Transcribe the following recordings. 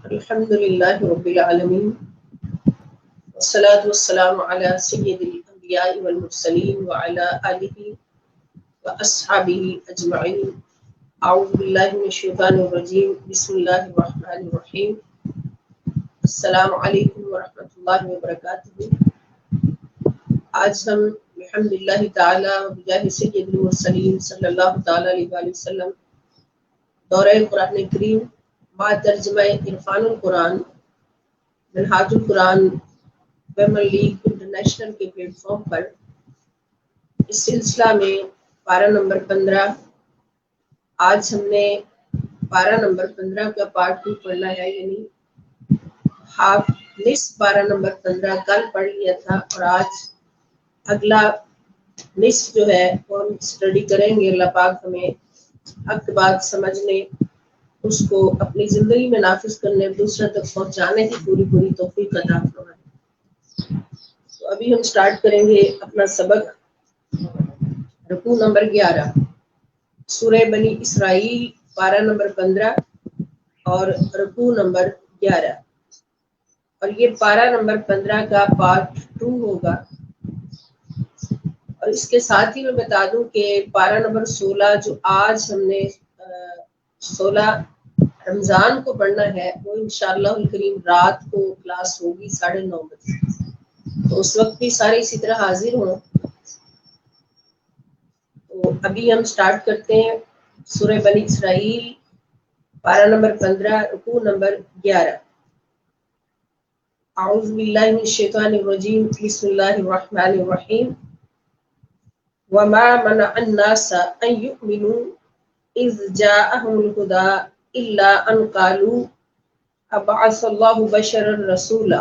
الحمدللہ رب العالمین والصلاة والسلام علی سید الانبیاء والمرسلین وعلی آلہ واصحابہ اجمعین. اعوذ باللہ من الشیطان الرجیم. بسم اللہ الرحمن الرحیم. السلام علیکم ورحمۃ اللہ وبرکاتہ. آج ہم الحمدللہ تعالی بجاہ سید المرسلین صلی اللہ تعالی علیہ وآلہ وسلم دورہ قرآن کریم با ترجمہ عرفان القرآن منہاج القرآن ویمن لیگ انٹرنیشنل کے پلیٹ فارم پر اس سلسلہ میں پارہ نمبر 15 آج ہم نے پارہ نمبر 15 کا پارٹ 2 پڑھنا ہے، یعنی ہاف نصف پارہ نمبر 15 کل پڑھ لیا تھا اور آج اگلا نصف جو ہے وہ ہم اسٹڈی کریں گے. اللہ پاک ہمیں حق بات سمجھنے، اس کو اپنی زندگی میں نافذ کرنے، دوسرے تک پہنچانے کی پوری توفیق عطا فرمائے. تو ابھی ہم سٹارٹ کریں گے اپنا سبق. رکوع نمبر 11 سورہ بنی اسرائیل پارہ نمبر 15 اور رکوع نمبر 11، اور یہ پارہ نمبر 15 کا پارٹ 2 ہوگا. اور اس کے ساتھ ہی میں بتا دوں کہ پارہ نمبر 16 جو آج ہم نے 16 رمضان کو پڑھنا ہے، وہ انشاءاللہ الکریم رات کو کلاس ہوگی 9:30 بجے، تو اس وقت بھی سارے اسی طرح حاضر ہوں. تو ابھی ہم سٹارٹ کرتے ہیں سورہ بنی اسرائیل پارہ نمبر 15 رکوع نمبر 11. اعوذ باللہ من الشیطان الرجیم. بسم اللہ الرحمن الرحیم. وما منع الناس ان يؤمنوا اذ جاءهم الهدى الا ان قالوا ابعث الله بشرا رسولا.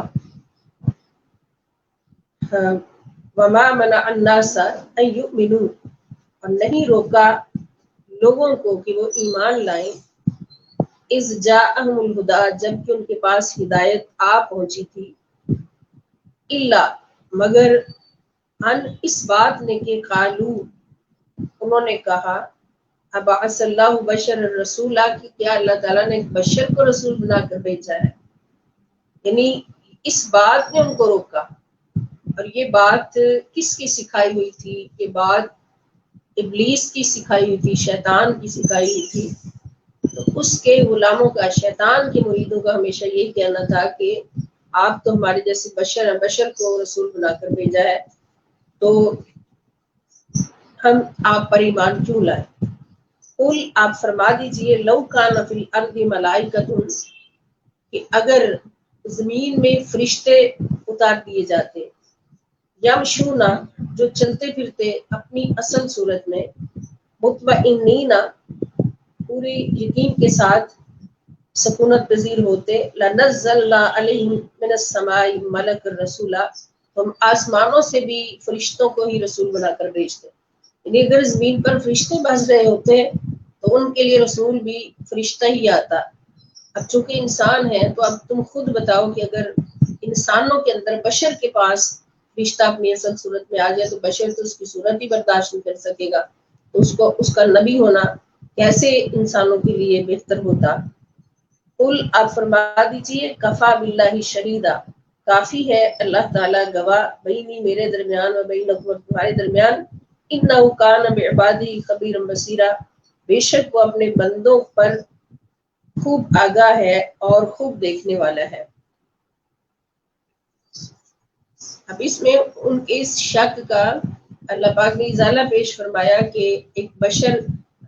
وما منع الناس ان يؤمنوا، اور نہیں روکا لوگوں کو کہ وہ ایمان لائیں، اذ جاءهم الهدى، جب کہ ان کے پاس ہدایت آ پہنچی تھی، الا مگر، ان اس بات نے کہ قالو انہوں نے کہا، ابعث اللہ بشر الرسولہ، کہ کیا اللہ تعالیٰ نے ایک بشر کو رسول بنا کر بھیجا ہے. یعنی اس بات نے ان کو روکا. اور یہ بات کس کی سکھائی ہوئی تھی؟ یہ بات ابلیس کی سکھائی ہوئی تھی، شیطان کی سکھائی ہوئی تھی. تو اس کے غلاموں کا، شیطان کے مریدوں کا ہمیشہ یہی کہنا تھا کہ آپ تو ہمارے جیسے بشر ہیں، بشر کو رسول بنا کر بھیجا ہے، تو ہم آپ پر ایمان کیوں لائیں. قل، آپ فرما دیجئے، لو کان فی الارض ملائکۃ، کہ اگر زمین میں فرشتے اتار دیے جاتے، یمشون، جو چلتے پھرتے اپنی اصل صورت میں، مطمئنین، پوری یقین کے ساتھ سکونت پذیر ہوتے، لنزلنا علیہم من السماء ملک الرسولا، ہم آسمانوں سے بھی فرشتوں کو ہی رسول بنا کر بھیجتے. یعنی اگر زمین پر فرشتے بس رہے ہوتے تو ان کے لیے رسول بھی فرشتہ ہی آتا. اب چونکہ انسان ہے تو اب تم خود بتاؤ کہ اگر انسانوں کے اندر بشر کے پاس فرشتہ اپنی اصل صورت میں آ جائے تو بشر تو اس کی صورت ہی برداشت نہیں کر سکے گا، تو اس کا نبی ہونا کیسے انسانوں کے لیے بہتر ہوتا. قل، آپ فرما دیجئے، کفا باللہ شہیدا، کافی ہے اللہ تعالیٰ گواہ، بینی میرے درمیان، و بینکم تمہارے درمیان، انہ کان بعبادی خبیرا بصیرا، بے شک وہ اپنے بندوں پر خوب آگاہ ہے اور خوب دیکھنے والا ہے. اب اس میں ان کے اس شک کا اللہ پاک نے ازالہ پیش فرمایا کہ ایک بشر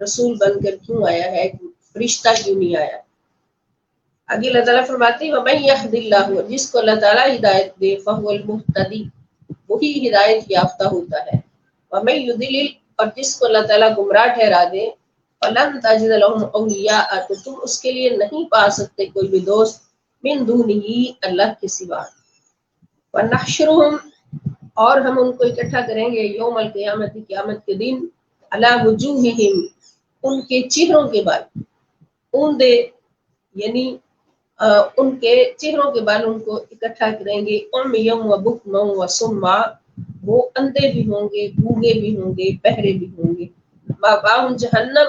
رسول بن کر کیوں آیا ہے، ایک فرشتہ کیوں نہیں آیا. آگے اللہ تعالیٰ فرماتے ہیں وَمَن يَهْدِ اللَّهُ، جس کو اللہ تعالیٰ ہدایت دے، فَهُوَ الْمُهْتَدِي، وہی ہدایت یافتہ ہوتا ہے. وَمَن يُضْلِلْ، اور جس کو اللہ تعالیٰ گمراہ ٹھہرا دے، فَلَن تَجِدَ لَهُمْ أَوْلِيَاءَ، تو تم اس کے لیے نہیں پا سکتے کوئی بھی دوست، من دونہی، اللہ کے سوا. وَنَحْشُرُهُمْ، اور ہم ان کو اکٹھا کریں گے، یوم القیامت، قیامت کے دن، عَلَى وُجُوهِهِمْ، ان کے چہروں کے بال، اون دے یعنی ان کے چہروں کے بال ان کو اکٹھا کریں گے. عُمْيًا وَبُكْمًا وَصُمًّا، وہ اندھے بھی ہوں گے، گونگے بھی ہوں گے، بہرے بھی ہوں گے. مأواہم جہنم،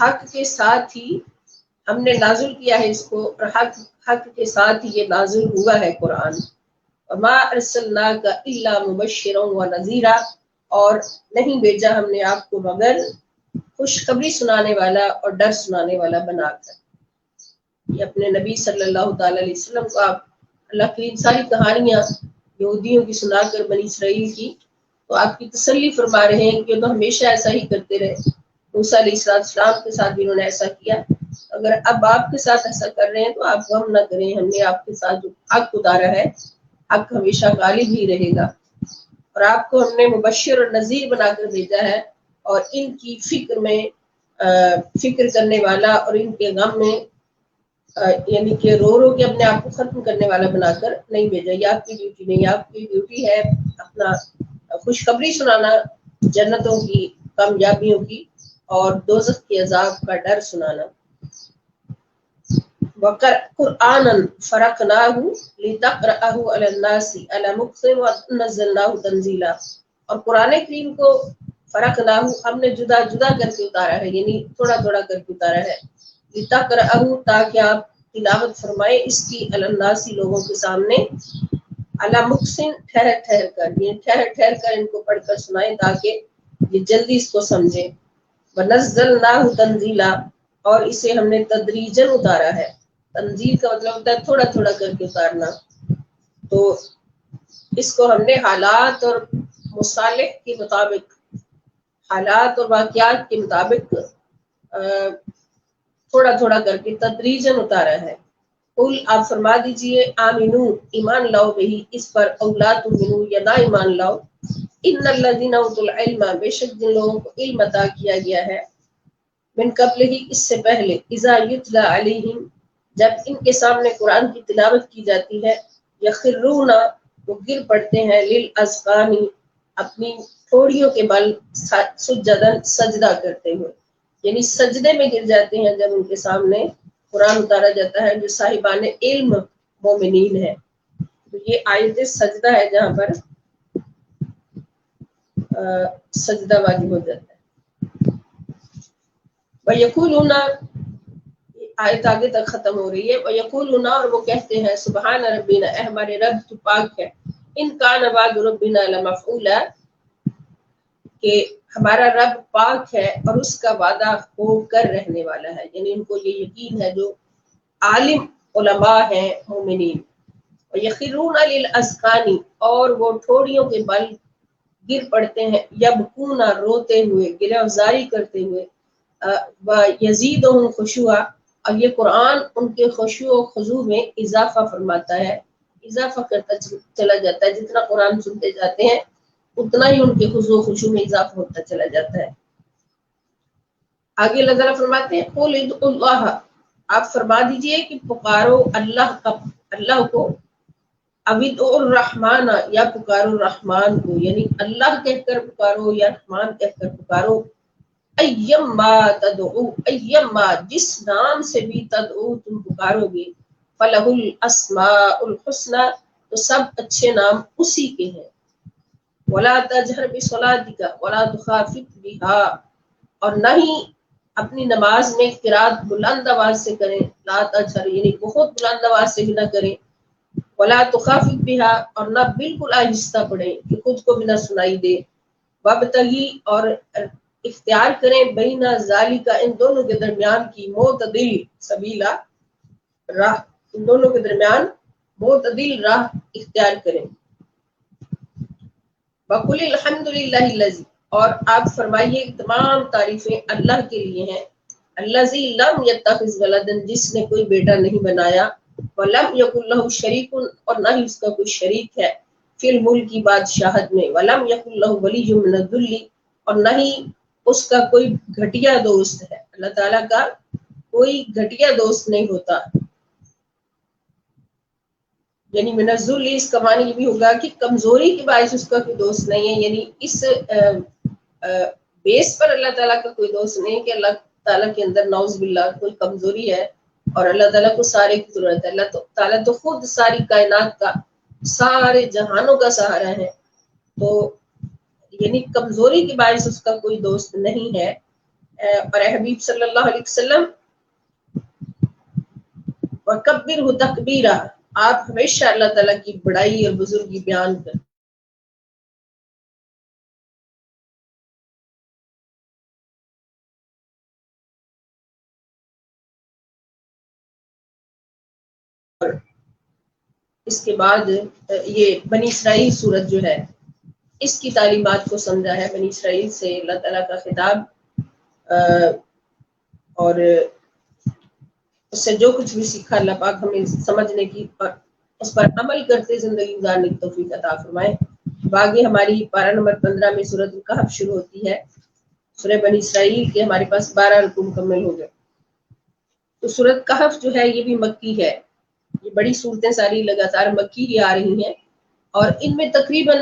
حق کے ساتھ ہی ہم نے نازل کیا ہے اس کو، اور حق کے ساتھ ہی یہ نازل ہوا ہے قرآن۔ وما ارسلناک الا مبشرا ونذیرا، اور نہیں بھیجا ہم نے آپ کو مگر خوشخبری سنانے والا اور ڈر سنانے والا بنا کر۔ یہ اپنے نبی صلی اللہ تعالی علیہ وسلم کو آپ اللہ کی ساری کہانیاں یہودیوں کی سنا کر بنی اسرائیل کی، تو آپ کی تسلی فرما رہے ہیں کہ یہ تو ہمیشہ ایسا ہی کرتے رہے، موسیٰ علیہ السلام کے ساتھ بھی انہوں نے ایسا کیا، اگر اب آپ کے ساتھ ایسا کر رہے ہیں تو آپ غم نہ کریں، ہم نے آپ کے ساتھ جو حق اتارا ہے حق ہمیشہ غالب ہی رہے گا، اور آپ کو ہم نے مبشر اور نذیر بنا کر بھیجا ہے، اور ان کی فکر میں فکر کرنے والا اور ان کے غم میں یعنی کہ رو رو کے اپنے آپ کو ختم کرنے والا بنا کر نہیں بھیجا۔ یہ آپ کی ڈیوٹی نہیں، آپ کی ڈیوٹی ہے اپنا خوشخبری سنانا جنتوں کی، کامیابیوں کی، اور دوزخ کے عذاب کا ڈر سنانا۔ قرآنا فرقناہ لتقرأہ علی الناس علی مکث ونزلناہ تنزیلا، اور قرآن کریم کو فرقناہ ہم نے جدا جدا کر کے اتارا ہے، یعنی تھوڑا تھوڑا کر کے اتارا ہے، لتقرأہ تاکہ آپ تلاوت فرمائے اس کی علی الناس لوگوں کے سامنے، علی مکث ٹھہر ٹھہر کر، یہ ٹھہر ٹھہر کر ان کو پڑھ کر سنائیں تاکہ یہ جلدی اس کو سمجھیں۔ ونزلناہ تنزیلا، اور اسے ہم نے تدریجاً اتارا ہے، تنزیل کا مطلب ہوتا ہے تھوڑا تھوڑا کر کے اتارنا، تو اس کو ہم نے حالات اور مصالح کے مطابق، حالات اور واقعات کے مطابق تھوڑا تھوڑا کر کے تدریجاً اتارا ہے۔ قل آپ فرما دیجئے آمنو ایمان لاؤ بہی اس پر، او لا تؤمنو یا نہ ایمان لاؤ، ان الذین اوتوا العلم بے شک جن لوگوں کو علم عطا کیا گیا ہے، من قبل ہی اس سے پہلے، اذا یتلی علیہم جب ان کے سامنے قرآن کی تلاوت کی جاتی ہے، یخرون وہ گر پڑتے ہیں، للاذقان اپنی ٹھوڑیوں کے بل، سجدن سجدہ کرتے ہوئے، یعنی سجدے میں گر جاتے ہیں جب ان کے سامنے قرآن اتارا جاتا ہے جو صاحبان علم مومنین ہے۔ تو یہ آیت سجدہ ہے جہاں پر سجدہ واجب ہو جاتا ہے۔ وَيَقُولُونَ آیت آگے تک ختم ہو رہی ہے، وَيَقُولُونَ اور وہ کہتے ہیں سبحان ربنا اے ہمارے رب تو پاک ہے، ان کان وعد ربنا لمفعولا کہ ہمارا رب پاک ہے اور اس کا وعدہ ہو کر رہنے والا ہے، یعنی ان کو یہ یقین ہے جو عالم علماء ہیں مومنین۔ وَيَخِرُّونَ لِلْأَذْقَانِ اور وہ ٹھوڑیوں کے بل گر پڑتے ہیں، یبکون روتے ہوئے، گریہ زاری کرتے ہوئے، وَيَزِيدُهُمْ خُشُوعًا اور یہ قرآن ان کے خشوع و خضوع میں اضافہ فرماتا ہے، اضافہ کرتا چلا جاتا ہے، جتنا قرآن سنتے جاتے ہیں اتنا ہی ان کے خضوع و خشوع میں اضافہ ہوتا چلا جاتا ہے۔ آگے اللہ تعالیٰ فرماتے ہیں قُلِ ادْعُوا اللَّهَ آپ فرما دیجئے کہ پکارو اللہ کو، ادعوا الرحمن یا پکارو رحمان کو، یعنی اللہ کہہ کر پکارو یا رحمان کہہ کر پکارو، ایما تدعو ایما جس نام سے بھی تدعو تم پکارو گے، فلہ الاسماء الحسنی تو سب اچھے نام اسی کے ہیں، ولا تجہر بصلاتک ولا تخافت بہا اور نہ ہی اپنی نماز میں قرات بلند آواز سے کریں، لا تجہر یعنی بہت بلند آواز سے بھی نہ کریں، ولا تخافت بہا اور نہ بالکل آہستہ پڑھیں کہ خود کو بھی نہ سنائی دے، وابتغی اور اختیار کریں بین ذالک ان دونوں کے درمیان کی معتدل سبیلا راہ، ان دونوں کے درمیان معتدل راہ اختیار کریں۔ وقل الحمد للہ الذی اور آپ فرمائیے تمام تعریفیں اللہ کے لیے ہیں، الذی لم یتخذ ولدا جس نے کوئی بیٹا نہیں بنایا، ولم یکن لہ شریک اور نہ ہی اس کا کوئی شریک ہے، فی الملک کی بادشاہت میں، ولم یکن لہ ولی من الذل اور نہ ہی اس کا کوئی گھٹیا دوست ہے، اللہ تعالیٰ کا کوئی گھٹیا دوست نہیں ہوتا، یعنی من الذل اس کا معنی یہ بھی ہوگا کہ کمزوری کے باعث اس کا کوئی دوست نہیں ہے، یعنی اس بیس پر اللہ تعالیٰ کا کوئی دوست نہیں کہ اللہ تعالیٰ کے اندر نعوذ باللہ کوئی کمزوری ہے اور اللہ تعالیٰ کو سارے کی ضرورت ہے، اللہ تعالیٰ تو خود ساری کائنات کا، سارے جہانوں کا سہارا ہے، تو یعنی کمزوری کے باعث اس کا کوئی دوست نہیں ہے، اور اے حبیب صلی اللہ علیہ وسلم وَكَبِّرْهُ تَكْبِيرًا، آپ ہمیشہ اللہ تعالیٰ کی بڑائی اور بزرگی بیان کریں. اس کے بعد یہ بنی اسرائیل سورت جو ہے اس کی تعلیمات کو سمجھا ہے. بنی اسرائیل سے اللہ تعالیٰ کا خطاب اور اس سے جو کچھ بھی سیکھا اللہ پاک ہمیں سمجھنے کی اور اس پر عمل کرتے زندگی گزارنے کی توفیق عطا فرمائے. باقی ہماری پارہ نمبر 15 میں سورۃ الکہف شروع ہوتی ہے. سورہ بنی اسرائیل کے ہمارے پاس 12 رکوع مکمل ہو گئے. تو سورۃ کہف جو ہے یہ بھی مکی ہے. یہ بڑی صورتیں ساری لگاتار مکی ہی آ رہی ہیں اور ان میں تقریباً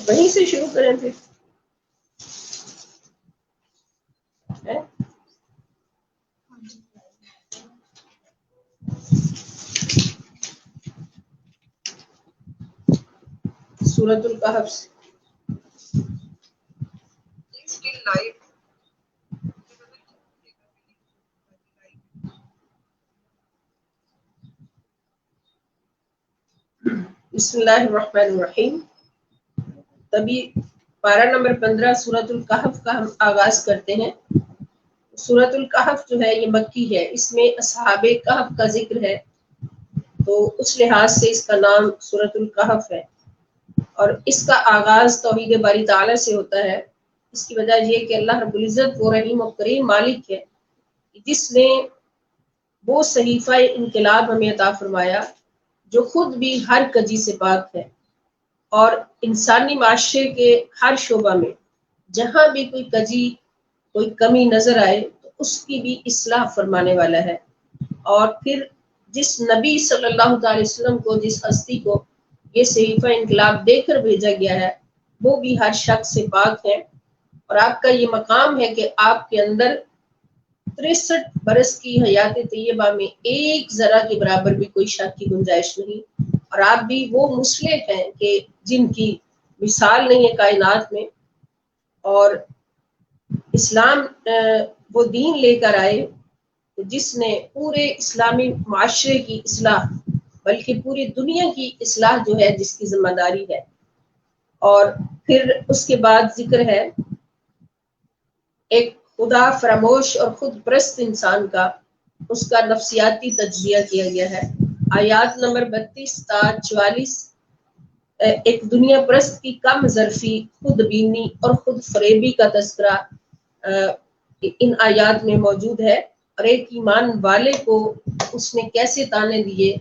وہیں سے شروع کریں پھر. سورۃ الکہف سے بسم اللہ الرحمن الرحیم. تبھی پارہ نمبر 15 سورۃ الکہف کا ہم آغاز کرتے ہیں. سورۃ الکہف جو ہے یہ مکی ہے، اس میں اصحاب کہف کا ذکر ہے، تو اس لحاظ سے اس کا نام سورۃ الکہف ہے، اور اس کا آغاز توحید باری تعالیٰ سے ہوتا ہے۔ اس کی وجہ یہ کہ اللہ رب العزت وہ رحیم و کریم مالک ہے جس نے وہ صحیفہ انقلاب ہمیں عطا فرمایا جو خود بھی ہر کجی سے پاک ہے، اور انسانی معاشرے کے ہر شعبہ میں جہاں بھی کوئی کجی، کوئی کمی نظر آئے تو اس کی بھی اصلاح فرمانے والا ہے۔ اور پھر جس نبی صلی اللہ علیہ وسلم کو، جس ہستی کو یہ صحیفہ انقلاب دے کر بھیجا گیا ہے، وہ بھی ہر شخص سے پاک ہے، اور آپ کا یہ مقام ہے کہ آپ کے اندر 63 برس کی حیات طیبہ میں ایک ذرہ کے برابر بھی کوئی شک کی گنجائش نہیں، اور آپ بھی وہ مصلح ہیں کہ جن کی مثال نہیں ہے کائنات میں، اور اسلام وہ دین لے کر آئے جس نے پورے اسلامی معاشرے کی اصلاح، بلکہ پوری دنیا کی اصلاح جو ہے جس کی ذمہ داری ہے۔ اور پھر اس کے بعد ذکر ہے ایک خدا فراموش اور خود پرست انسان کا، اس کا نفسیاتی تجزیہ کیا گیا ہے۔ آیات نمبر 32 تا 44 ایک دنیا پرست کی کم ظرفی، خود بینی اور خود فریبی کا تذکرہ ان آیات میں موجود ہے، اور ایک ایمان والے کو اس نے کیسے تانے دیے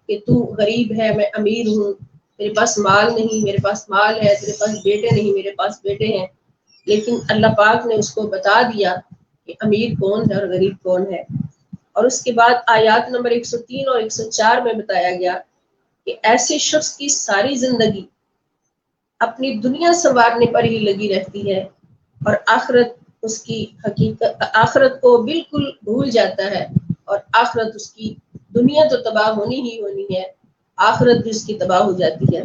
کہ تو غریب ہے، میں امیر ہوں، میرے پاس مال نہیں، میرے پاس مال ہے، تیرے پاس بیٹے نہیں، میرے پاس بیٹے ہیں، لیکن اللہ پاک نے اس کو بتا دیا کہ امیر کون ہے اور غریب کون ہے۔ اور اس کے بعد آیات نمبر 103 اور 104 میں بتایا گیا کہ ایسے شخص کی ساری زندگی اپنی دنیا سنوارنے پر ہی لگی رہتی ہے، اور آخرت اس کی حقیقت، آخرت کو بالکل بھول جاتا ہے، اور آخرت اس کی، دنیا تو تباہ ہونی ہی ہونی ہے، آخرت بھی اس کی تباہ ہو جاتی ہے۔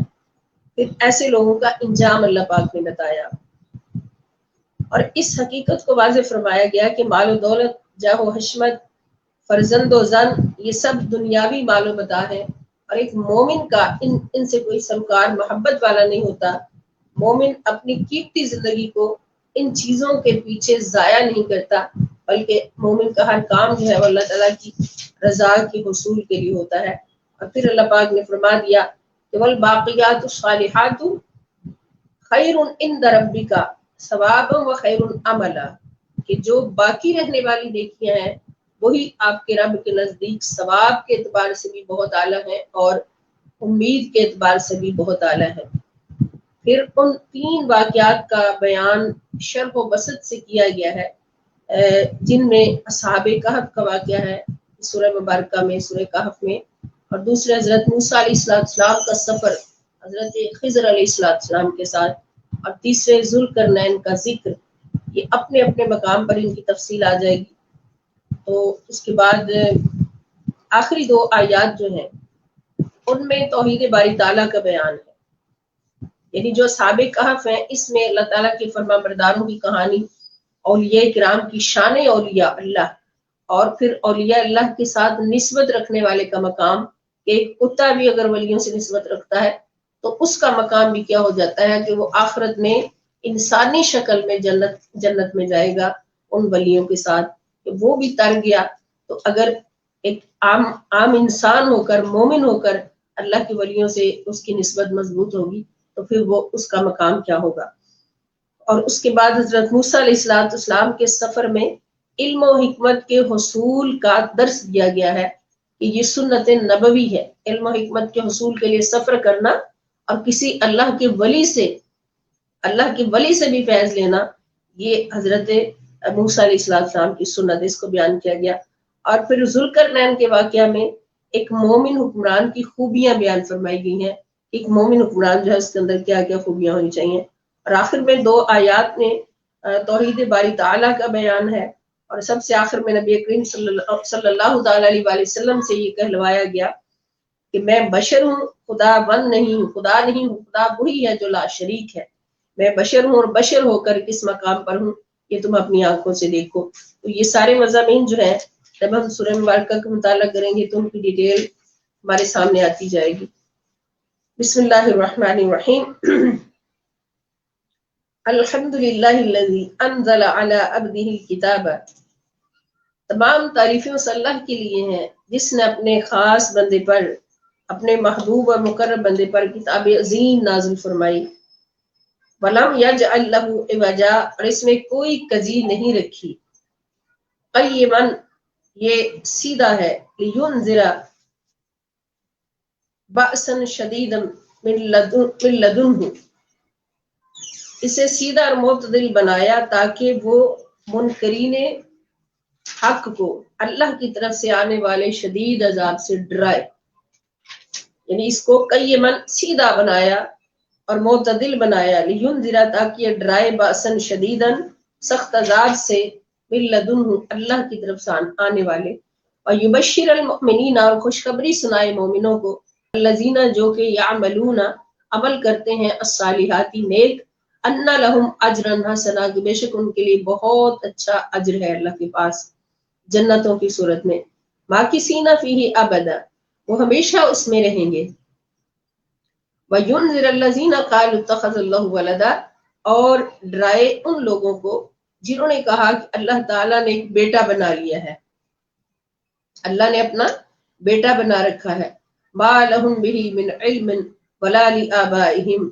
پھر ایسے لوگوں کا انجام اللہ پاک نے بتایا، اور اس حقیقت کو واضح فرمایا گیا کہ مال و دولت، جاہ و حشمت، فرزند و زن، یہ سب دنیاوی مال و متاع ہے، اور ایک مومن کا ان سے کوئی سروکار محبت والا نہیں ہوتا۔ مومن اپنی قیمتی زندگی کو ان چیزوں کے پیچھے ضائع نہیں کرتا، بلکہ مومن کا ہر کام جو ہے وہ اللہ تعالیٰ کی رضا کے حصول کے لیے ہوتا ہے۔ اور پھر اللہ پاک نے فرما دیا کہ والباقیات الصالحات خیر عند ربک ثوابا و خیر عملا، کہ جو باقی رہنے والی نیکیاں ہیں وہی آپ کے رب کے نزدیک ثواب کے اعتبار سے بھی بہت اعلیٰ ہے، اور امید کے اعتبار سے بھی بہت اعلیٰ ہے۔ پھر ان 3 واقعات کا بیان شرح و بسط سے کیا گیا ہے، جن میں اصحاب کہف کا واقعہ ہے سورہ مبارکہ میں، سورہ کہف میں، اور دوسرے حضرت موسیٰ علیہ السلام کا سفر حضرت خضر علیہ السلام کے ساتھ، اور تیسرے ذوالقرنین کا ذکر، یہ اپنے اپنے مقام پر ان کی تفصیل آ جائے گی۔ تو اس کے بعد آخری 2 آیات جو ہیں ان میں توحید باری تعالیٰ کا بیان ہے، یعنی جو اصحاب کہف ہیں اس میں اللہ تعالیٰ کے فرما برداروں کی کہانی، اولیاء کرام کی شان اولیاء اللہ، اور پھر اولیاء اللہ کے ساتھ نسبت رکھنے والے کا مقام، کہ ایک کتا بھی اگر ولیوں سے نسبت رکھتا ہے تو اس کا مقام بھی کیا ہو جاتا ہے کہ وہ آخرت میں انسانی شکل میں جنت میں جائے گا ان ولیوں کے ساتھ، کہ وہ بھی تر گیا تو اگر ایک عام انسان ہو کر، مومن ہو کر اللہ کے ولیوں سے اس کی نسبت مضبوط ہوگی تو پھر وہ اس کا مقام کیا ہوگا۔ اور اس کے بعد حضرت موسیٰ علیہ السلام کے سفر میں علم و حکمت کے حصول کا درس دیا گیا ہے کہ یہ سنت نبوی ہے، علم و حکمت کے حصول کے لیے سفر کرنا، اور کسی اللہ کے ولی سے بھی فیض لینا، یہ حضرت موسیٰ علیہ السلام کی سنت، اس کو بیان کیا گیا۔ اور پھر ذوالقرنین کے واقعہ میں ایک مومن حکمران کی خوبیاں بیان فرمائی گئی ہیں، ایک مومن حکمران جو ہے اس کے اندر کیا کیا خوبیاں ہونی چاہیے۔ اور آخر میں 2 آیات میں توحید باری تعالیٰ کا بیان ہے، اور سب سے آخر میں نبی کریم صلی اللہ تعالیٰ علیہ وسلم سے یہ کہلوایا گیا کہ میں بشر ہوں، خدا بند نہیں ہوں، خدا نہیں ہوں، خدا وہی ہے جو لا شریک ہے، میں بشر ہوں، اور بشر ہو کر کس مقام پر ہوں یہ تم اپنی آنکھوں سے دیکھو۔ تو یہ سارے مضامین جو ہے جب ہم سورہ مبارکہ کا مطالعہ کریں گے تو ان کی ڈیٹیل ہمارے سامنے آتی جائے گی۔ بسم اللہ الرحمن الرحیم۔ الحمد للہ الذی انزل علی عبدہ الکتاب تمام تعریفیں اس اللہ کے لیے ہیں جس نے اپنے خاص بندے پر، اپنے محبوب اور مقرب بندے پر کتاب عظیم نازل فرمائی۔ وَلَمْ يَجْعَلْ لَهُ عِوَجًا، اور اس میں کوئی کجی نہیں رکھی۔ قیماً، یہ سیدھا ہے، لِيُنذِرَ بَأْسًا شَدِيدًا مِن لَدُنْهُ، اسے سیدھا اور معتدل بنایا تاکہ وہ منکرین حق کو اللہ کی طرف سے آنے والے شدید عذاب سے ڈرائے۔ یعنی اس کو قیماً سیدھا بنایا اور معتدل بنایا، لِيُنذِرَ تاکہ یہ ڈرائے، بَأْسًا شَدِيدًا سخت عذاب سے، مِن لَدُنْهُ اللہ کی طرف سے آنے والے، وَيُبَشِّرَ الْمُؤْمِنِينَ اور خوشخبری سنائے مومنوں کو، الذین جو کہ یعملون عمل کرتے ہیں، الصالحات نیک، ان لہم اجرا حسنا کہ بے شک ان کے لیے بہت اچھا اجر ہے اللہ کے پاس جنتوں کی صورت میں، ماکثین فیہ ابدا وہ ہمیشہ اس میں رہیں گے، وَيُنذِرَ الَّذِينَ قَالُوا اتَّخَذَ اللَّهُ وَلَدًا اور ڈرائے ان لوگوں کو جنہوں نے کہا کہ اللہ تعالیٰ نے ایک بیٹا بنا لیا ہے، اللہ نے اپنا بیٹا بنا رکھا ہے، مَا لَهُم بِهِ مِنْ عِلْمٍ وَلَا لِآبَائِهِمْ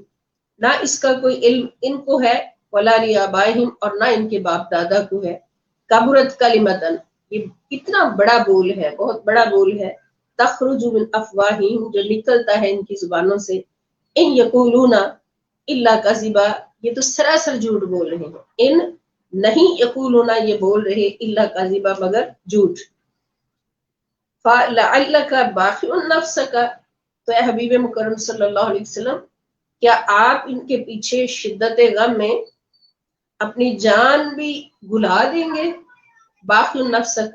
نہ اس کا کوئی علم ان کو ہے، وَلَا لِآبَائِهِمْ اور نہ ان کے باپ دادا کو ہے، کبرت کلمتن یہ اتنا بڑا بول ہے، بہت بڑا بول ہے، تخرج من افواہہم جو نکلتا ہے ان کی زبانوں سے، ان یقولون الا کذبا یہ تو سراسر جھوٹ بول رہے ہیں، ان نہیں یقولون یہ بول رہے الا کذبا مگر جھوٹ، فَلَعَلَّكَ بَاخِعٌ نَفْسَكَ تو اے حبیب مکرم صلی اللہ علیہ وسلم کیا آپ ان کے پیچھے شدت غم میں اپنی جان بھی گلا دیں گے، باخِعٌ نَفْسَكَ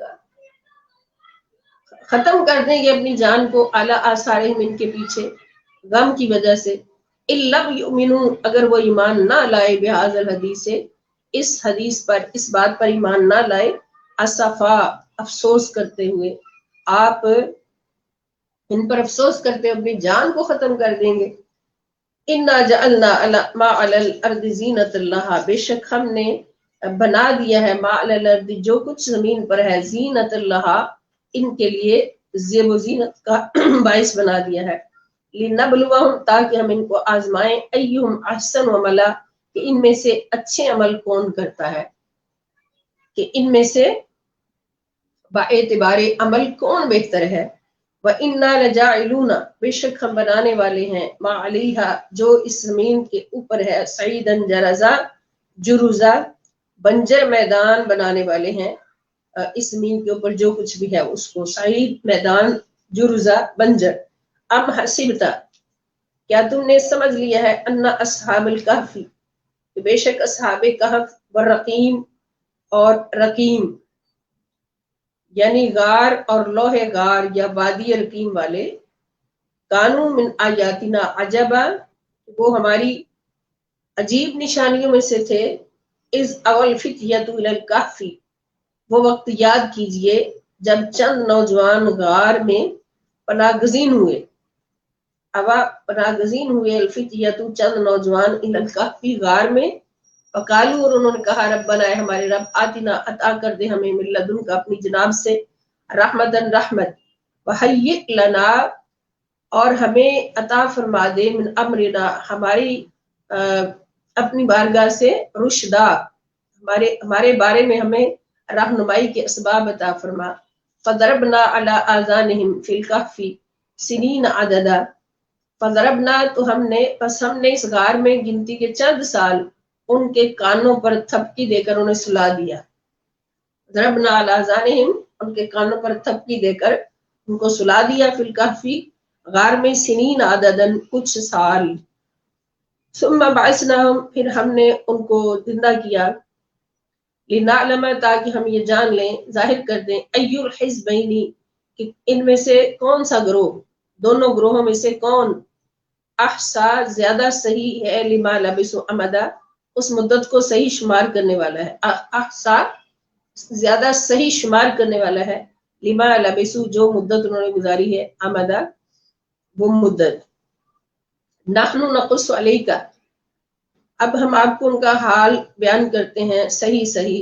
ختم کر دیں گے اپنی جان کو، علی آثارہم ان کے پیچھے غم کی وجہ سے، ان لم یؤمنوا اگر وہ ایمان نہ لائے بہذا الحدیث اس حدیث پر، اس بات پر ایمان نہ لائے، اسفا افسوس کرتے ہوئے، آپ ان پر افسوس کرتے اپنی جان کو ختم کر دیں گے، انا جعلنا ما علی الارض زینۃ اللہ بے شک ہم نے بنا دیا ہے ما علی الارض جو کچھ زمین پر ہے، زینۃ اللہ ان کے لیے زیب و زینت کا باعث بنا دیا ہے، لنبلوہم تاکہ ہم ان کو آزمائیں، ایہم احسن عملا کہ ان میں سے اچھے عمل کون کرتا ہے، کہ ان میں سے باعتبار عمل کون بہتر ہے، وَإِنَّا لَجَاعِلُونَ بے شک ہم بنانے والے ہیں، ما علیہا جو اس زمین کے اوپر ہے، سعیدن جرزا جرزا بنجر میدان بنانے والے ہیں، اس زمین کے اوپر جو کچھ بھی ہے اس کو سعید میدان جرزا بنجر، ام حسبتا کیا تم نے سمجھ لیا ہے، ان اصحاب الکہف کہ بے شک اصحاب کہف والرقیم اور رقیم یعنی غار اور لوہے غار یا وادی رقیم والے، کانو من آیاتنا عجبا وہ ہماری عجیب نشانیوں میں سے تھے، اذ اول فتیۃ الی الکہف وہ وقت یاد کیجئے جب چند نوجوان غار میں پناہ گزین ہوئے، ابا پناہ گزین ہوئے، الفتیۃ چند نوجوان الی الکہف غار میں، فقالو اور انہوں نے کہا ربنا اے ہمارے رب آتنا عطا کر دے ہمیں من لدنک اپنی جناب سے رحمتن رحمت، وہیئ لنا اور ہمیں عطا فرما دے من امرنا ہماری اپنی بارگاہ سے رشدا ہمارے بارے میں ہمیں رہنمائی کے اسباب عطا فرما، فضربنا علی آذانہم فی الکہف سنین عددا فضربنا تو ہم نے اس غار میں گنتی کے چند سال ان کے کانوں پر تھپکی دے کر انہیں سلا دیا، ضربنا علی آذانہم ان کے کانوں پر تھپکی دے کر ان کو سلا دیا، فی الکہف غار میں سنین عددن کچھ سال، ثم بعثناہم پھر ہم نے ان کو زندہ کیا، لنعلم تاکہ ہم یہ جان لیں ظاہر کر دیں، ای الحزبین کہ ان میں سے کون سا گروہ دونوں گروہوں میں سے کون احصا زیادہ صحیح ہے، لما لبثوا امدا اس مدت کو صحیح شمار کرنے والا ہے، احصا زیادہ صحیح شمار کرنے والا ہے، لما لبثوا جو مدت انہوں نے گزاری ہے، امدا وہ مدت، نحن نقص علیک اب ہم آپ کو ان کا حال بیان کرتے ہیں، صحیح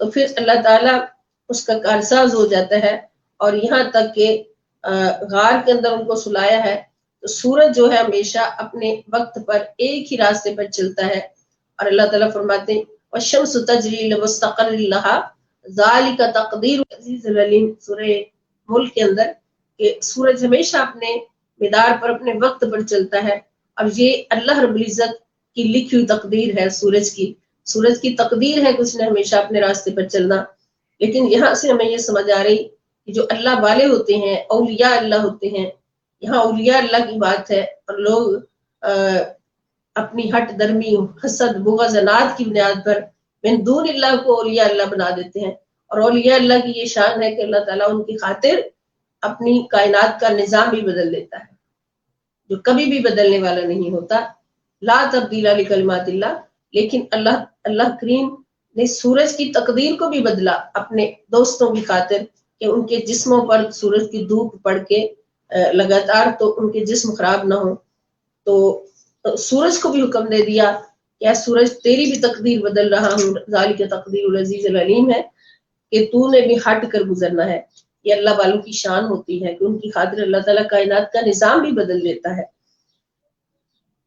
تو پھر اللہ تعالیٰ اس کا کارساز ہو جاتا ہے، اور یہاں تک کہ غار کے اندر ان کو سلایا ہے تو سورج جو ہے ہمیشہ اپنے وقت پر ایک ہی راستے پر چلتا ہے، اور اللہ تعالیٰ فرماتے ہیں والشمس تجری لمستقر لها ذالک تقدیر العزیز العلیم سورہ ملک کے اندر، کہ سورج ہمیشہ اپنے مدار پر اپنے وقت پر چلتا ہے، اور یہ اللہ رب العزت کی لکھی ہوئی تقدیر ہے سورج کی تقدیر ہے کہ اس نے ہمیشہ اپنے راستے پر چلنا۔ لیکن یہاں سے ہمیں یہ سمجھ آ رہی کہ جو اللہ والے ہوتے ہیں، اولیاء اللہ ہوتے ہیں، یہاں اولیاء اللہ کی بات ہے، اور لوگ اپنی ہٹ درمی، حسد، بغض، اناد کی بنیاد پر من دون اللہ کو اولیاء اللہ بنا دیتے ہیں، اور اولیاء اللہ کی یہ شان ہے کہ اللہ تعالیٰ ان کی خاطر اپنی کائنات کا نظام بھی بدل دیتا ہے، جو کبھی بھی بدلنے والا نہیں ہوتا، لا تبدیل لکلمات اللہ۔ لیکن اللہ کریم نے سورج کی تقدیر کو بھی بدلا اپنے دوستوں کی خاطر، کہ ان کے جسموں پر سورج کی دھوپ پڑ کے لگاتار تو ان کے جسم خراب نہ ہو، تو سورج کو بھی حکم دے دیا کہ سورج تیری بھی تقدیر بدل رہا ہوں، ذالک تقدیر العزیز العلیم ہے کہ تو نے بھی ہٹ کر گزرنا ہے۔ یہ اللہ والوں کی شان ہوتی ہے کہ ان کی خاطر اللہ تعالیٰ کائنات کا نظام بھی بدل دیتا ہے۔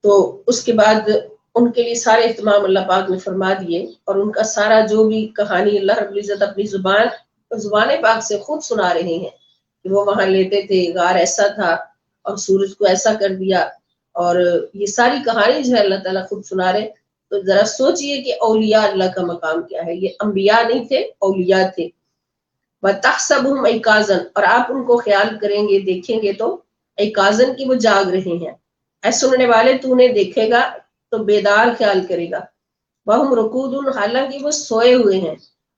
تو اس کے بعد ان کے لیے سارے اہتمام اللہ پاک نے فرما دیے، اور ان کا سارا جو بھی کہانی اللہ رب العزت اپنی زبان پاک سے خود سنا رہے ہیں، کہ وہ وہاں لیٹے تھے، غار ایسا تھا اور سورج کو ایسا کر دیا، اور یہ ساری کہانی جو ہے اللہ تعالیٰ خود سنا رہے۔ تو ذرا سوچئے کہ اولیاء اللہ کا مقام کیا ہے، یہ انبیاء نہیں تھے، اولیاء تھے۔ وَتَحْسَبُهُمْ أَيْقَاظًا، اور آپ ان کو خیال کریں گے، دیکھیں گے تو ایقاظن کی وہ جاگ رہے ہیں، اے سننے والے تو انہیں دیکھے گا تو بیدار خیال کرے گا۔ وَهُمْ رُقُودٌ، حالانکہ وہ سوئے ہوئے ہیں۔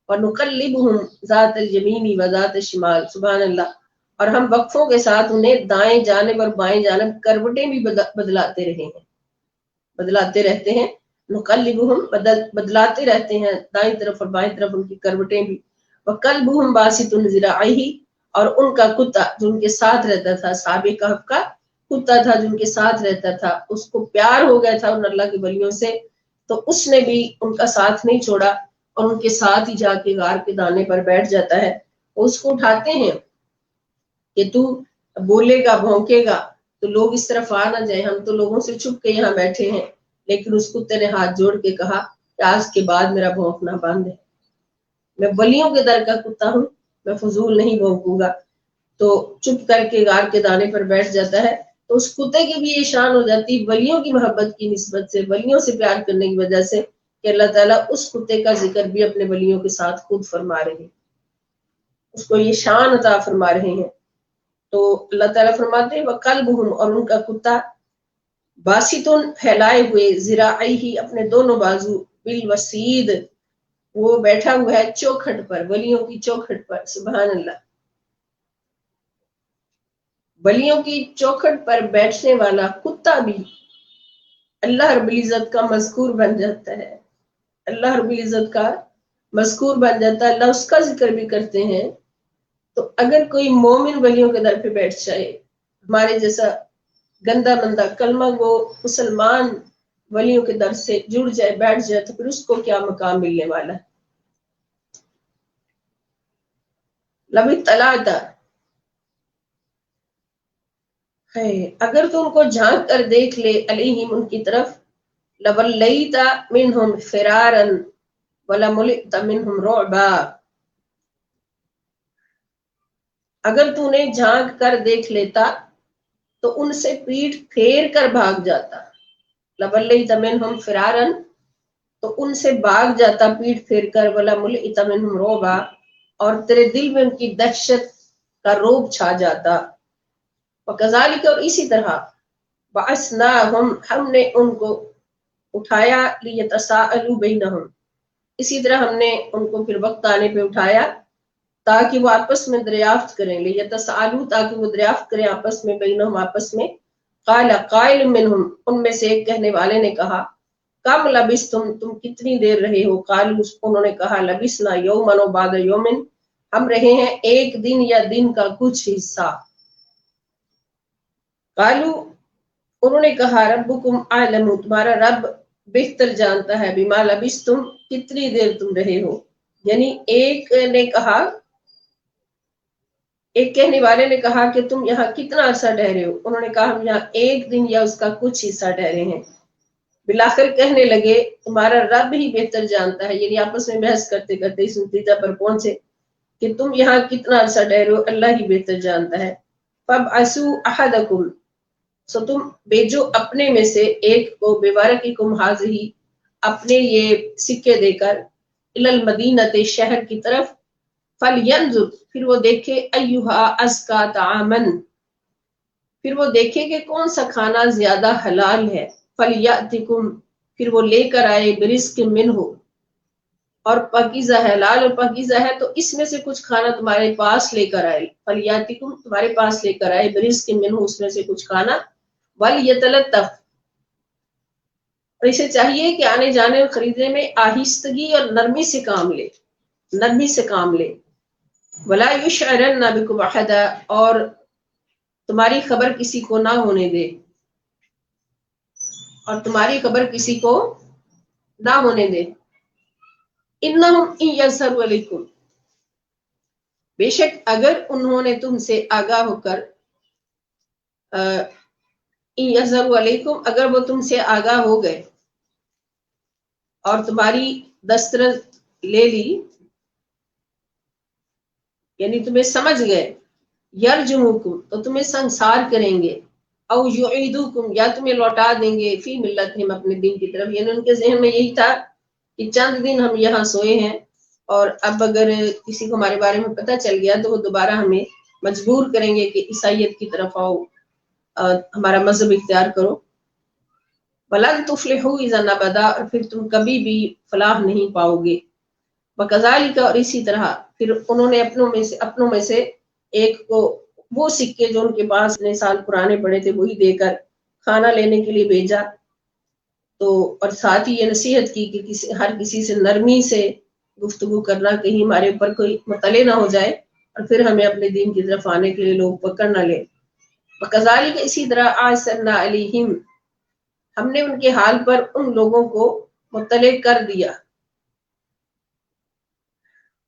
وَنُقَلِّبُهُمْ ذَاتَ الْيَمِينِ وَذَاتَ الشِّمَالِ، سبحان اللہ، اور ہم وقفوں کے ساتھ انہیں دائیں جانب اور بائیں جانب کروٹیں بھی بدلاتے رہتے ہیں، نقلبہم بدلاتے رہتے ہیں، دائیں طرف اور بائیں طرف ان کی کروٹیں بھی۔ وَقَلْبُهُمْ بَاسِطٌ ذِرَاعَیْہِ، اور ان کا کتا جو ان کے ساتھ رہتا تھا، اصحاب کہف کا کتا تھا جو ان کے ساتھ رہتا تھا، اس کو پیار ہو گیا تھا ان اللہ کے ولیوں سے، تو اس نے بھی ان کا ساتھ نہیں چھوڑا، اور ان کے ساتھ ہی جا کے غار کے دانے پر بیٹھ جاتا ہے۔ اس کو اٹھاتے ہیں کہ تو بولے گا، بھونکے گا تو لوگ اس طرف آ نہ جائیں، ہم تو لوگوں سے چھپ کے یہاں بیٹھے ہیں۔ لیکن اس کتے نے ہاتھ جوڑ کے کہا کہ آج کے بعد میرا بھونکنا بند ہے، میں ولیوں کے در کا کتا ہوں، میں فضول نہیں بھونکوں گا۔ تو چپ کر کے غار کے دانے پر بیٹھ جاتا ہے۔ تو اس کتے کی بھی یہ شان ہو جاتی ولیوں کی محبت کی نسبت سے، ولیوں سے پیار کرنے کی وجہ سے، کہ اللہ تعالیٰ اس کتے کا ذکر بھی اپنے ولیوں کے ساتھ خود فرما رہے ہیں، اس کو یہ شان عطا فرما رہے ہیں۔ تو اللہ تعالیٰ فرماتے ہیں وَقَلْبُهُمْ، اور ان کا کتا باسطن پھیلائے ہوئے، ذراعیہ اپنے دونوں بازو، بالوسید وہ بیٹھا ہوا ہے چوکھٹ پر، ولیوں کی چوکھٹ پر، سبحان اللہ، ولیوں کی چوکھٹ پر بیٹھنے والا کتا بھی اللہ رب العزت کا مذکور بن جاتا ہے، اللہ رب العزت کا مذکور بن جاتا ہے، اللہ اس کا ذکر بھی کرتے ہیں۔ تو اگر کوئی مومن ولیوں کے در پہ بیٹھ جائے، ہمارے جیسا گندا بندہ کلمہ گو مسلمان ولیوں کے در سے جڑ جائے، بیٹھ جائے، تو پھر اس کو کیا مقام ملنے والا ہے۔ لَوِ اطَّلَعْتَ، اگر تو ان کو جھانک کر دیکھ لے، علیہم ان کی طرف، لَوَلَّیْتَ مِنْهُمْ فِرَارًا وَلَمُلِئْتَ مِنْهُمْ رُعْبًا، اگر تو انہیں جھانک کر دیکھ لیتا تو ان سے پیٹھ پھیر کر بھاگ جاتا، لَوَلَّیْتَ مِنْهُمْ فِرَارًا، تو ان سے بھاگ جاتا پیٹھ پھیر کر، وَلَمُلِئْتَ مِنْهُمْ رُعْبًا، اور تیرے دل میں ان کی دہشت کا روب چھا جاتا۔ وَكَذَلِكَ، اور اسی طرح، بَعَثْنَاهُمْ، ہم نے ان کو اٹھایا، لِيَتَسَاءَلُوا بَيْنَهُمْ، اسی طرح ہم نے ان کو پھر وقت آنے پہ اٹھایا تاکہ وہ آپس میں دریافت کریں، لِيَتَسَاءَلُوا، تاکہ وہ دریافت کریں آپس میں، بینہم آپس میں۔ قال قائل منہم، ان میں سے ایک کہنے والے نے کہا، کم لبستم، تم کتنی دیر رہے ہو؟ قالوا، انہوں نے کہا، لبسنا یومن بعد یومن، ہم رہے ہیں ایک دن یا دن کا کچھ حصہ۔ قالوا، انہوں نے کہا، ربکم اعلم، تمہارا رب بہتر جانتا ہے، بما لبستم، کتنی دیر تم رہے ہو۔ یعنی ایک کہنے والے نے کہا کہ تم یہاں کتنا عرصہ ٹھہرے ہو؟ انہوں نے کہا ہم یہاں ایک دن یا اس کا کچھ حصہ ٹھہرے ہیں۔ بلاخر کہنے لگے تمہارا رب ہی بہتر جانتا ہے، یعنی آپس میں بحث کرتے کرتے اس نتیجہ پر پہنچے کہ تم یہاں کتنا عرصہ ٹھہرے ہو، اللہ ہی بہتر جانتا ہے۔ فَابْعَثُوا أَحَدَكُمْ، سو تم بھیجو اپنے میں سے ایک کو، بِوَرَقِكُمْ هَٰذِهِ، اپنے یہ سکے دے کر، إِلَى الْمَدِينَةِ، شہر کی طرف، فَلْيَنظُرْ، پھر وہ دیکھے، أَيُّهَا أَزْكَىٰ طَعَامًا، پھر وہ دیکھے کہ کون سا کھانا زیادہ حلال ہے، فَلْيَأْتِكُمْ، پھر وہ لے کر آئے، بِرِزْقٍ مِّنْهُ، اور پاکیزہ ہے، حلال اور پاکیزہ ہے تو اس میں سے کچھ کھانا تمہارے پاس لے کر آئے، فَلْيَأْتِكُمْ، تمہارے پاس لے کر آئے، بِرِزْقٍ مِّنْهُ، اس میں سے کچھ کھانا، وَلْيَتَلَطَّفْ، اور اسے چاہیے کہ آنے جانے اور خریدنے میں آہستگی اور نرمی سے کام لے، نرمی سے کام لے، وَلَا يُشْعِرَنَّ بِكُمْ أَحَدًا، اور تمہاری خبر کسی کو نہ ہونے دے، اور تمہاری خبر کسی کو نہ ہونے دے۔ إِنَّهُمْ إِن يَظْهَرُوا عَلَيْكُمْ، بے شک اگر انہوں نے تم سے آگاہ ہو کر، إِن يَظْهَرُوا عَلَيْكُمْ، اگر وہ تم سے آگاہ ہو گئے اور تمہاری دسترس لے لی، یعنی تمہیں سمجھ گئے، یرجموکم، تو تمہیں سنسار کریں گے، او یعیدوکم، یا تمہیں لوٹا دیں گے، فی ملتہم، اپنے دین کی طرف، یعنی ان کے ذہن میں یہی تھا کہ چند دن ہم یہاں سوئے ہیں اور اب اگر کسی کو ہمارے بارے میں پتہ چل گیا تو وہ دوبارہ ہمیں مجبور کریں گے کہ عیسائیت کی طرف آؤ، ہمارا مذہب اختیار کرو۔ وَلَن تُفْلِحُوا إِذًا أَبَدًا، اور پھر تم کبھی بھی فلاح نہیں پاؤ گے۔ وَكَذَلِكَ، اور اسی طرح پھر انہوں نے اپنوں میں سے ایک کو وہ سکے جو ان کے پاس اتنے سال پرانے پڑے تھے وہی دے کر کھانا لینے کے لیے بھیجا، تو اور ساتھ ہی یہ نصیحت کی کہ ہر کسی سے نرمی سے گفتگو کرنا، کہیں ہمارے اوپر کوئی مطلع نہ ہو جائے اور پھر ہمیں اپنے دین کی طرف آنے کے لیے لوگ پکڑ نہ لیں۔ وَكَذَلِكَ، اسی طرح آثَرْنَا عَلَيْهِمْ، ہم نے ان کے حال پر ان لوگوں کو مطلع کر دیا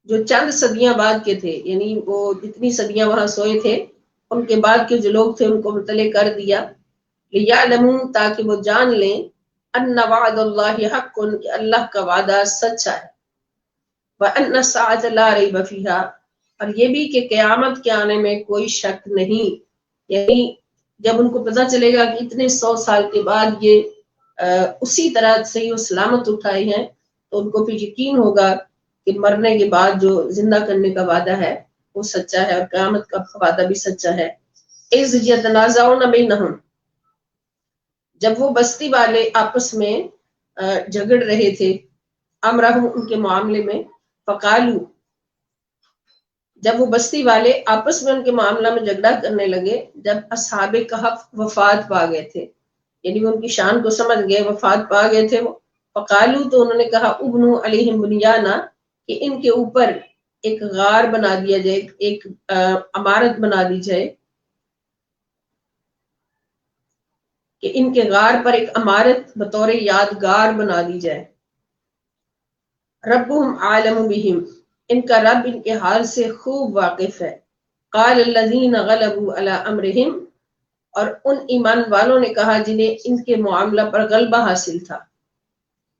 جو چند صدیاں بعد کے تھے، یعنی وہ جتنی صدیاں وہاں سوئے تھے ان کے بعد کے جو لوگ تھے ان کو مطلع کر دیا، لِيَعْلَمُوا، تاکہ وہ جان لیں، ان وعد اللہ حق، کہ اللہ کا وعدہ سچا ہے، وَأَنَّ السَّاعَةَ لَا رَيْبَ فِيهَا، اور یہ بھی کہ قیامت کے آنے میں کوئی شک نہیں، یعنی جب ان کو پتہ چلے گا کہ اتنے 100 سال کے بعد یہ اسی طرح صحیح و سلامت اٹھائے ہیں تو ان کو پھر یقین ہوگا کہ مرنے کے بعد جو زندہ کرنے کا وعدہ ہے وہ سچا ہے، اور قیامت کا وعدہ بھی سچا ہے۔ اِذْ يَتَنَازَعُونَ بَيْنَهُمْ، جب وہ بستی والے آپس میں جھگڑ رہے تھے، امرہم، ان کے معاملے میں، فقالو، جب وہ بستی والے آپس میں ان کے معاملہ میں جھگڑا کرنے لگے، جب اصحاب کہف وفات پا گئے تھے، یعنی وہ ان کی شان کو سمجھ گئے، وفات پا گئے تھے وہ، فقالو، تو انہوں نے کہا، ابنو علیہم بنیانا، کہ ان کے اوپر ایک غار بنا دیا جائے، ایک عمارت بنا دی جائے، کہ ان کے غار پر ایک عمارت بطور یادگار بنا دی جائے۔ ربهم عالم بہم، ان کا رب ان کے حال سے خوب واقف ہے۔ قال الذین غلبوا علی امرہم، اور ان ایمان والوں نے کہا جنہیں ان کے معاملہ پر غلبہ حاصل تھا،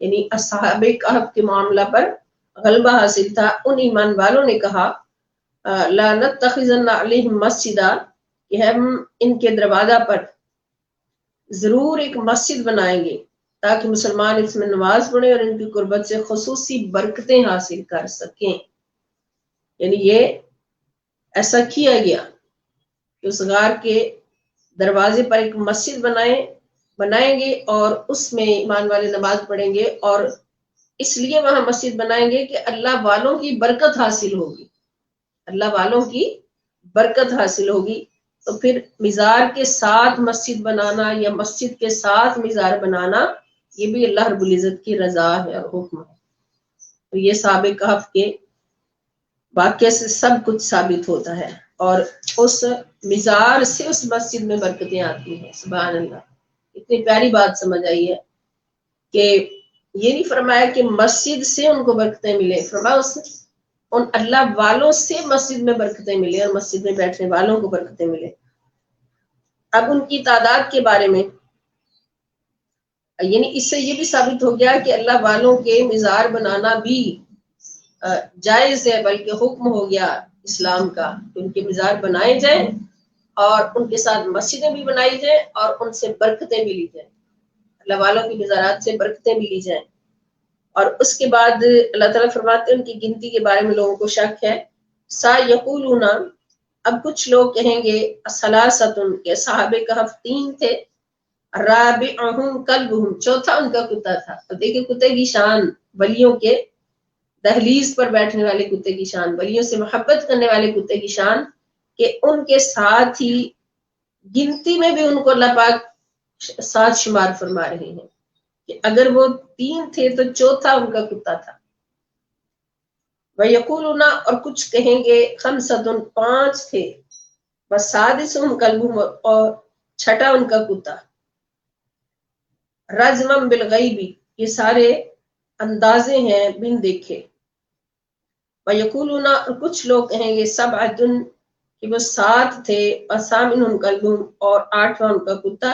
یعنی اصحاب کہف کے معاملہ پر غلبہ حاصل تھا، ان ایمان والوں نے کہا، لا نتخذن علیہم مسجدا، کہ ہم ان کے دروازہ پر ضرور ایک مسجد بنائیں گے تاکہ مسلمان اس میں نماز پڑھیں اور ان کی قربت سے خصوصی برکتیں حاصل کر سکیں۔ یعنی یہ ایسا کیا گیا کہ اس غار کے دروازے پر ایک مسجد بنائیں گے اور اس میں ایمان والے نماز پڑھیں گے، اور اس لیے وہاں مسجد بنائیں گے کہ اللہ والوں کی برکت حاصل ہوگی، اللہ والوں کی برکت حاصل ہوگی۔ تو پھر مزار کے ساتھ مسجد بنانا یا مسجد کے ساتھ مزار بنانا، یہ بھی اللہ رب العزت کی رضا ہے اور حکم ہے۔ تو یہ اصحاب کہف کے واقعے سے سب کچھ ثابت ہوتا ہے، اور اس مزار سے اس مسجد میں برکتیں آتی ہیں۔ سبحان اللہ، اتنی پیاری بات سمجھ آئی ہے کہ یہ نہیں فرمایا کہ مسجد سے ان کو برکتیں ملے، فرمایا اس ان اللہ والوں سے مسجد میں برکتیں ملے اور مسجد میں بیٹھنے والوں کو برکتیں ملے۔ اب ان کی تعداد کے بارے میں یعنی اس سے یہ بھی ثابت ہو گیا کہ اللہ والوں کے مزار بنانا بھی جائز ہے، بلکہ حکم ہو گیا اسلام کا کہ ان کے مزار بنائے جائیں اور ان کے ساتھ مسجدیں بھی بنائی جائیں اور ان سے برکتیں بھی لی جائیں، اللہ والوں کی مزارات سے برکتیں بھی لی جائیں۔ اور اس کے بعد اللہ تعالیٰ فرماتے ہیں ان کی گنتی کے بارے میں لوگوں کو شک ہے، سا یقولون، اب کچھ لوگ کہیں گے ثلاثۃ کے صحابہ کہف 3 تھے، رابعہم کلبہم چوتھا ان کا کتا تھا۔ اب دیکھیں کتے کی شان، ولیوں کے دہلیز پر بیٹھنے والے کتے کی شان، ولیوں سے محبت کرنے والے کتے کی شان، کہ ان کے ساتھ ہی گنتی میں بھی ان کو اللہ پاک ساتھ شمار فرما رہے ہیں کہ اگر وہ 3 تھے تو چوتھا ان کا کتا تھا۔ وَيَقُولُونَ، اور کچھ کہیں گے خَمْسَةٌ 5 تھے، وَسَادِسُهُمْ كَلْبُهُمْ، اور چھٹا ان کا کتا۔ رَجْمًا بِالْغَيْبِ، یہ سارے اندازے ہیں بن دیکھے۔ وَيَقُولُونَ، اور کچھ لوگ کہیں گے سَبْعَةٌ، کہ وہ 7 تھے، وَثَامِنُهُمْ كَلْبُهُمْ، اور 8واں ان کا کتا۔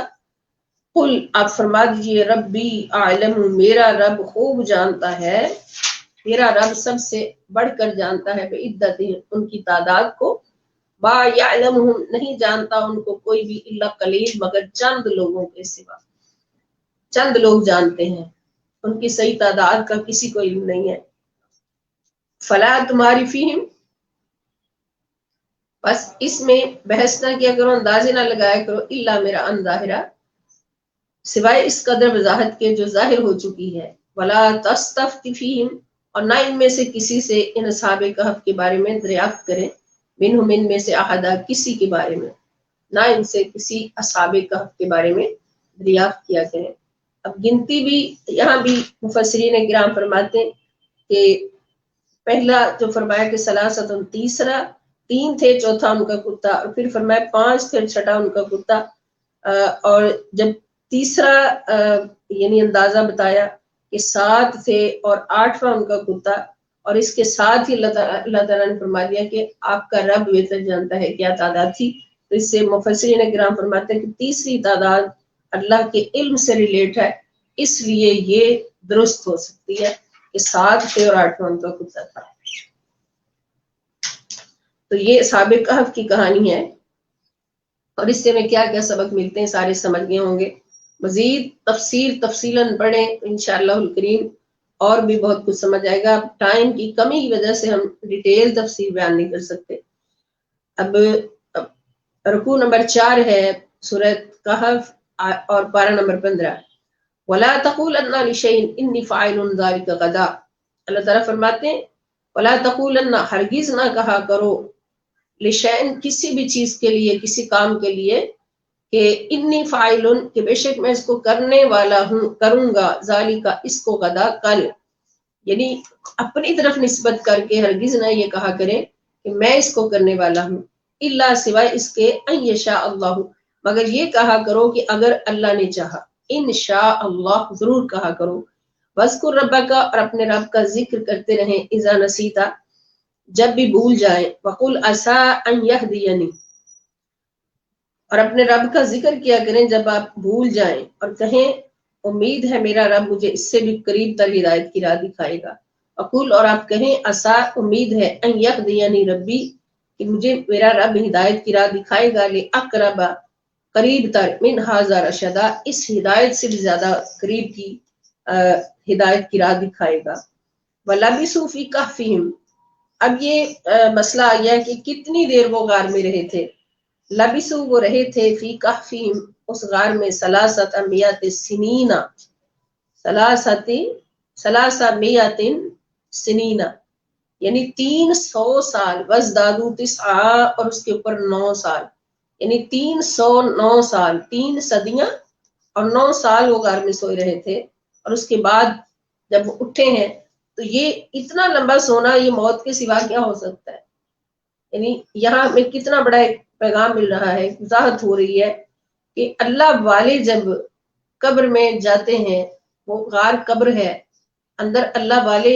قل، آپ فرما دیجئے ربی اعلم، میرا رب خوب جانتا ہے، میرا رب سب سے بڑھ کر جانتا ہے بعدتہم، ان کی تعداد کو، با یعلمہم، نہیں جانتا ان کو کوئی بھی الا قلیل، مگر چند لوگوں کے سوا، چند لوگ جانتے ہیں، ان کی صحیح تعداد کا کسی کو علم نہیں ہے۔ فلا تمہاری فیہم، بس اس میں بحث نہ کیا کرو، اندازے نہ لگایا کرو، الا میرا ان ظاہرہ، سوائے اس قدر وضاحت کے جو ظاہر ہو چکی ہے، ولا تستفت فیہم، اور نہ ان میں سے کسی سے ان اصحاب کہف کے بارے میں دریافت کریں، منہم، ان میں سے احدا، کسی کے بارے میں، نہ ان سے کسی اصحاب کہف کے بارے میں دریافت کیا کریں۔ اب گنتی بھی یہاں بھی مفسرین کرام فرماتے ہیں کہ پہلا جو فرمایا کہ ثلاثۃ، تیسرا 3 تھے، چوتھا ان کا کتا، اور پھر فرمایا 5 تھے، چھٹا ان کا کتا، اور جب تیسرا یعنی اندازہ بتایا کہ 7 تھے اور 8واں ان کا کتا، اور اس کے ساتھ ہی اللہ تعالیٰ نے فرما دیا کہ آپ کا رب بہتر جانتا ہے کیا تعداد تھی، تو اس سے مفسرین کرام فرماتے ہیں کہ تیسری تعداد اللہ کے علم سے ریلیٹ ہے، اس لیے یہ درست ہو سکتی ہے کہ 7 تھے اور 8واں ان کا کتا تھا۔ تو یہ اصحاب کہف کی کہانی ہے، اور اس سے ہمیں کیا کیا سبق ملتے ہیں سارے سمجھ گئے ہوں گے۔ مزید تفصیلاً پڑھیں انشاءاللہ الکریم، اور بھی بہت کچھ سمجھ آئے گا۔ ٹائم کی کمی کی وجہ سے ہم ڈیٹیل تفصیل بیان نہیں کر سکتے۔ اب رکوع نمبر 4 ہے سورہ کہف اور پارہ نمبر 15۔ وَلَا تَقُولَنَّ لِشَيْءٍ إِنِّي فَاعِلٌ ذَلِكَ غَدًا، اللہ تعالیٰ فرماتے ہیں وَلَا تَقُولَنَّ، ہرگز نہ کہا کرو، لِشَيْءٍ، کسی بھی چیز کے لیے، کسی کام کے لیے، کہ انی فاعل، کہ بے شک میں اس کو کرنے والا ہوں، کروں گا، ذالکا، اس کو، غدا، کل، یعنی اپنی طرف نسبت کر کے ہرگز نہ یہ کہا کریں کہ میں اس کو کرنے والا ہوں، الا، سوائے اس کے، ان یشاء اللہ، مگر یہ کہا کرو کہ اگر اللہ نے چاہا، ان شاء اللہ، ضرور کہا کرو، وذکر ربک، اور اپنے رب کا ذکر کرتے رہیں، اذا نسیتا، جب بھی بھول جائیں، وقل عسى ان يهديني، اور اپنے رب کا ذکر کیا کریں جب آپ بھول جائیں، اور کہیں امید ہے میرا رب مجھے اس سے بھی قریب تر ہدایت کی راہ دکھائے گا، اقول، اور آپ کہیں عسى، امید ہے، ان يهديني ربی، کہ مجھے میرا رب ہدایت کی راہ دکھائے گا، لاقرب، قریب تر، من ھذا رشدا، اس ہدایت سے بھی زیادہ قریب کی ہدایت کی راہ دکھائے گا۔ وَلَبِثُوا فِي كَهْفِهِمْ، اب یہ مسئلہ آ گیا کہ کتنی دیر وہ غار میں رہے تھے۔ لبسو، وہ رہے تھے، فی کہفہم، اس غار میں، ثلاثۃ مئات سنین، ثلاثہ مئات سنین، یعنی 300 سال، وازدادوا تسعا، اور اس کے اوپر 9 سال، یعنی 309 سال، 3 صدیاں اور 9 سال وہ غار میں سوئے رہے تھے، اور اس کے بعد جب وہ اٹھے ہیں تو یہ اتنا لمبا سونا، یہ موت کے سوا کیا ہو سکتا ہے؟ یعنی یہاں ہمیں کتنا بڑا ایک پیغام مل رہا ہے، وضاحت ہو رہی ہے کہ اللہ والے جب قبر میں جاتے ہیں، وہ غار قبر ہے، اندر اللہ والے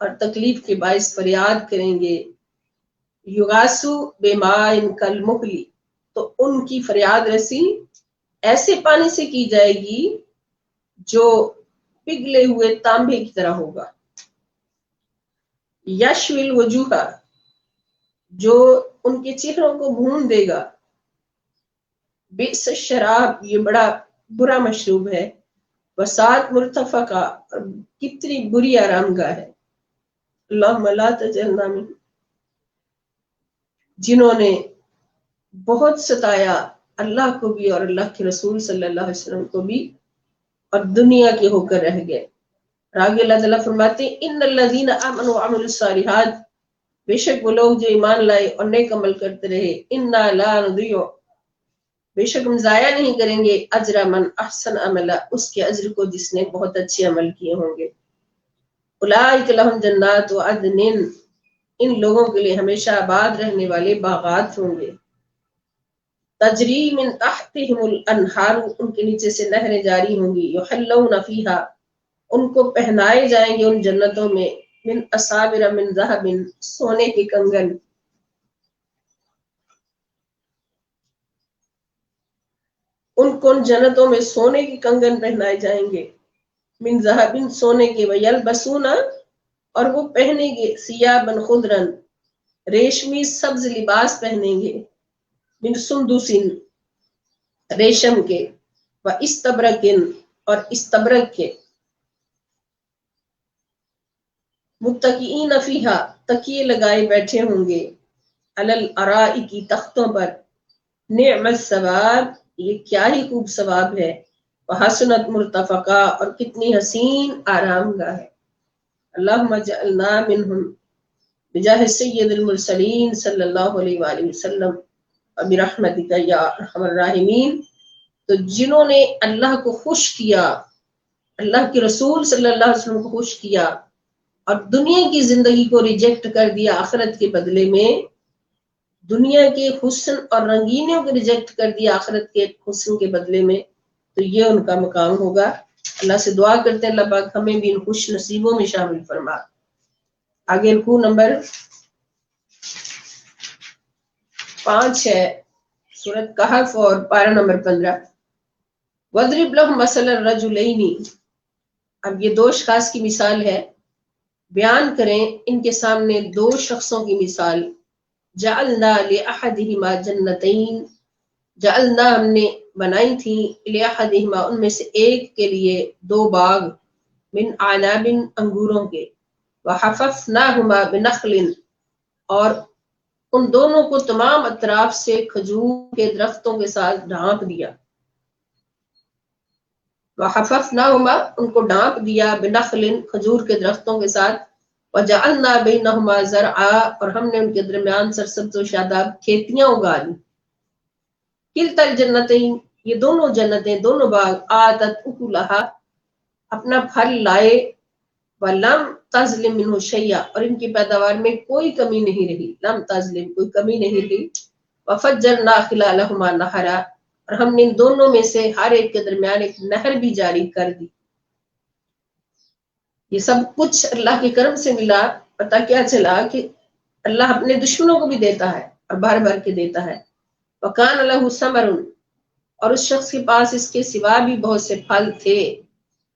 اور تکلیف کے باعث فریاد کریں گے، یغاسو بماء کالمہل، تو ان کی فریاد رسی ایسے پانی سے کی جائے گی جو پگھلے ہوئے تانبے کی طرح ہوگا، یشوی الوجوہ، جو ان کے چہروں کو بھون دے گا، بئس الشراب، یہ بڑا برا مشروب ہے، وساعت مرتفقہ، اور کتنی بری آرام گاہ ہے، اللہم لا تجعلنا منہم، جنہوں نے بہت ستایا اللہ کو بھی اور اللہ کے رسول صلی اللہ علیہ وسلم کو بھی اور دنیا کے ہو کر رہ گئے۔ اور آگے اللہ تعالیٰ فرماتے ہیں ان الذین آمنوا وعملوا الصالحات، بے شک وہ لوگ جو ایمان لائے اور نیک عمل کرتے رہے، انا لا نضیع، بے شک ہم ضائع نہیں کریں گے، اجر من احسن عملا، اس کے اجر کو جس نے بہت اچھے عمل کیے ہوں گے، اولئک لہم جنات عدن، ان لوگوں کے لیے ہمیشہ آباد رہنے والے باغات ہوں گے، تجری من تحتہم الانہار، ان کے نیچے سے نہریں جاری ہوں گی، یحلون فیہا، ان کو پہنائے جائیں گے ان جنتوں میں، من اساور من ذہب، سونے کے کنگن، ان کو ان جنتوں میں سونے کے کنگن پہنائے جائیں گے، من ذہب، سونے کے، ویلبسون، اور وہ پہنیں گے، ثیابا خضرا، ریشمی سبز لباس پہنیں گے، من سندس، ریشم کے، و استبرقن، اور استبرق کے، متکئین فیہا، تکیے لگائے بیٹھے ہوں گے، علی الارائک، تختوں پر، نعم الثواب، یہ کیا ہی خوب ثواب ہے، وحسنت مرتفقہ، اور کتنی حسین آرام گاہ ہے، اللہم اجعلنا منہم، بجاہ سید المرسلین صلی اللہ علیہ وآلہ وسلم، وبرحمتک یا ارحم الراحمین۔ تو جنہوں نے اللہ کو خوش کیا، اللہ کے رسول صلی اللہ علیہ وسلم کو خوش کیا اور دنیا کی زندگی کو ریجیکٹ کر دیا آخرت کے بدلے میں، دنیا کے حسن اور رنگینیوں کو ریجیکٹ کر دیا آخرت کے حسن کے بدلے میں، تو یہ ان کا مقام ہوگا۔ اللہ سے دعا کرتے ہیں اللہ پاک ہمیں بھی ان خوش نصیبوں میں شامل فرما۔ آگے رکوع نمبر 5 ہے، سورۃ کہف اور پارہ نمبر 15۔ وَاضْرِبْ لَهُمْ مَثَلَ الرَّجُلَيْنِ، اب یہ دو اشخاص کی مثال ہے، بیان کریں ان کے سامنے دو شخصوں کی مثال، جعلنا لأحدہما جنتین، جعلنا، ہم نے بنائی تھی، لأحدہما، ان میں سے ایک کے لیے دو باغ، من اعناب، انگوروں کے، وحففناہما بنخل، اور ان دونوں کو تمام اطراف سے کھجور کے درختوں کے ساتھ ڈھانپ دیا، وحففناہما، ان کو ڈھانپ دیا، بنخل، کھجور کے درختوں کے ساتھ، وجعلنا بینہما زرعا، اور ہم نے ان کے درمیان سرسبز و شاداب کھیتیاں اگا لی، کلتا الجنتین، یہ دونوں جنتیں، دونوں باغ، آتت اکلہا، اپنا پھل لائے، ولم تظلم منہ شیئا، اور ان کی پیداوار میں کوئی کمی نہیں رہی، لم تظلم، کوئی کمی نہیں رہی، وفجرنا خلالہما نہرا، اور ہم نے ان دونوں میں سے ہر ایک کے درمیان ایک نہر بھی جاری کر دی۔ یہ سب کچھ اللہ کے کرم سے ملا۔ پتہ کیا چلا کہ اللہ اپنے دشمنوں کو بھی دیتا ہے اور بھر بھر کے دیتا ہے۔ وَكَانَ لَهُ ثَمَرٌ، اور اس شخص کے پاس اس کے سوا بھی بہت سے پھل تھے،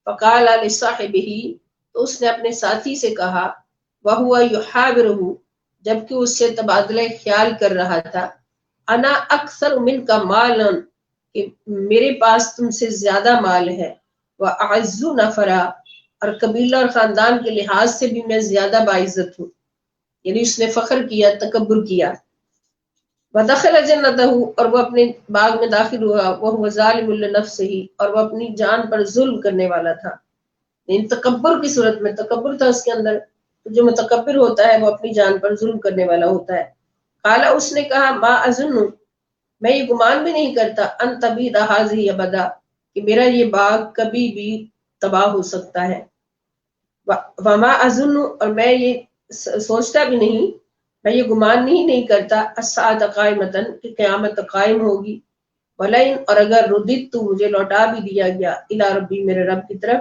فَقَالَ لِصَاحِبِهِ، تو اس نے اپنے ساتھی سے کہا، وَهُوَ يُحَاوِرُهُ، جبکہ اس سے تبادلہ خیال کر رہا تھا، انا اکثر منک مالا، کہ میرے پاس تم سے زیادہ مال ہے، وَأَعَزُّ نَفَرًا، اور قبیلہ اور خاندان کے لحاظ سے بھی میں زیادہ باعزت ہوں، یعنی اس نے فخر کیا، تکبر کیا۔ وَدَخَلَ جَنَّتَهُ، اور وہ اپنے باغ میں داخل ہوا، وَهُوَ ظَالِمٌ لِنَفْسِهِ، اور وہ اپنی جان پر ظلم کرنے والا تھا، یعنی تکبر کی صورت میں، تکبر تھا اس کے اندر، تو جو متکبر ہوتا ہے وہ اپنی جان پر ظلم کرنے والا ہوتا ہے۔ قال، اس نے کہا، ما اظن، میں یہ گمان بھی نہیں کرتا، ان تبید ھذہ ابدا، کہ میرا یہ باغ کبھی بھی تباہ ہو سکتا ہے، وما اظن، اور میں یہ سوچتا بھی نہیں، میں یہ گمان نہیں کرتا، الساعۃ قائمۃ، کہ قیامت قائم ہوگی، ولئن، اور اگر رددت، مجھے لوٹا بھی دیا گیا، الی ربی، میرے رب کی طرف،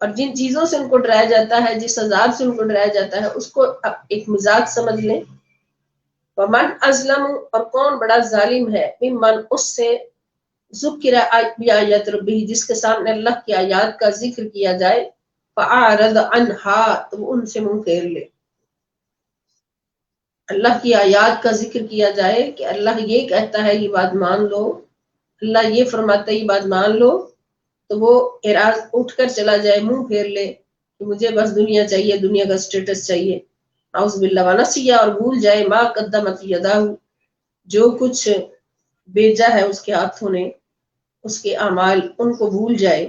اور جن چیزوں سے ان کو ڈرایا جاتا ہے، جس عذاب سے ان کو ڈرایا جاتا ہے، اس کو ایک مزاج سمجھ لیں۔ ومن ازلم، اور کون بڑا ظالم ہے، ممن، اس سے، ذکر بآیات ربہ، جس کے سامنے اللہ کی آیات کا ذکر کیا جائے، فاعرض عنہا، تو وہ ان سے منہ پھیر لے۔ اللہ کی آیات کا ذکر کیا جائے کہ اللہ یہ کہتا ہے یہ بات مان لو، اللہ یہ فرماتا ہے یہ بات مان لو، تو وہ اعراض اٹھ کر چلا جائے، منہ پھیر لے کہ مجھے بس دنیا چاہیے، دنیا کا سٹیٹس چاہیے، اعوذ باللہ، ونسیا، اور بھول جائے، ما قدمت یداہ، جو کچھ بھیجا ہے اس کے ہاتھوں نے، اس کے اعمال، ان کو بھول جائے۔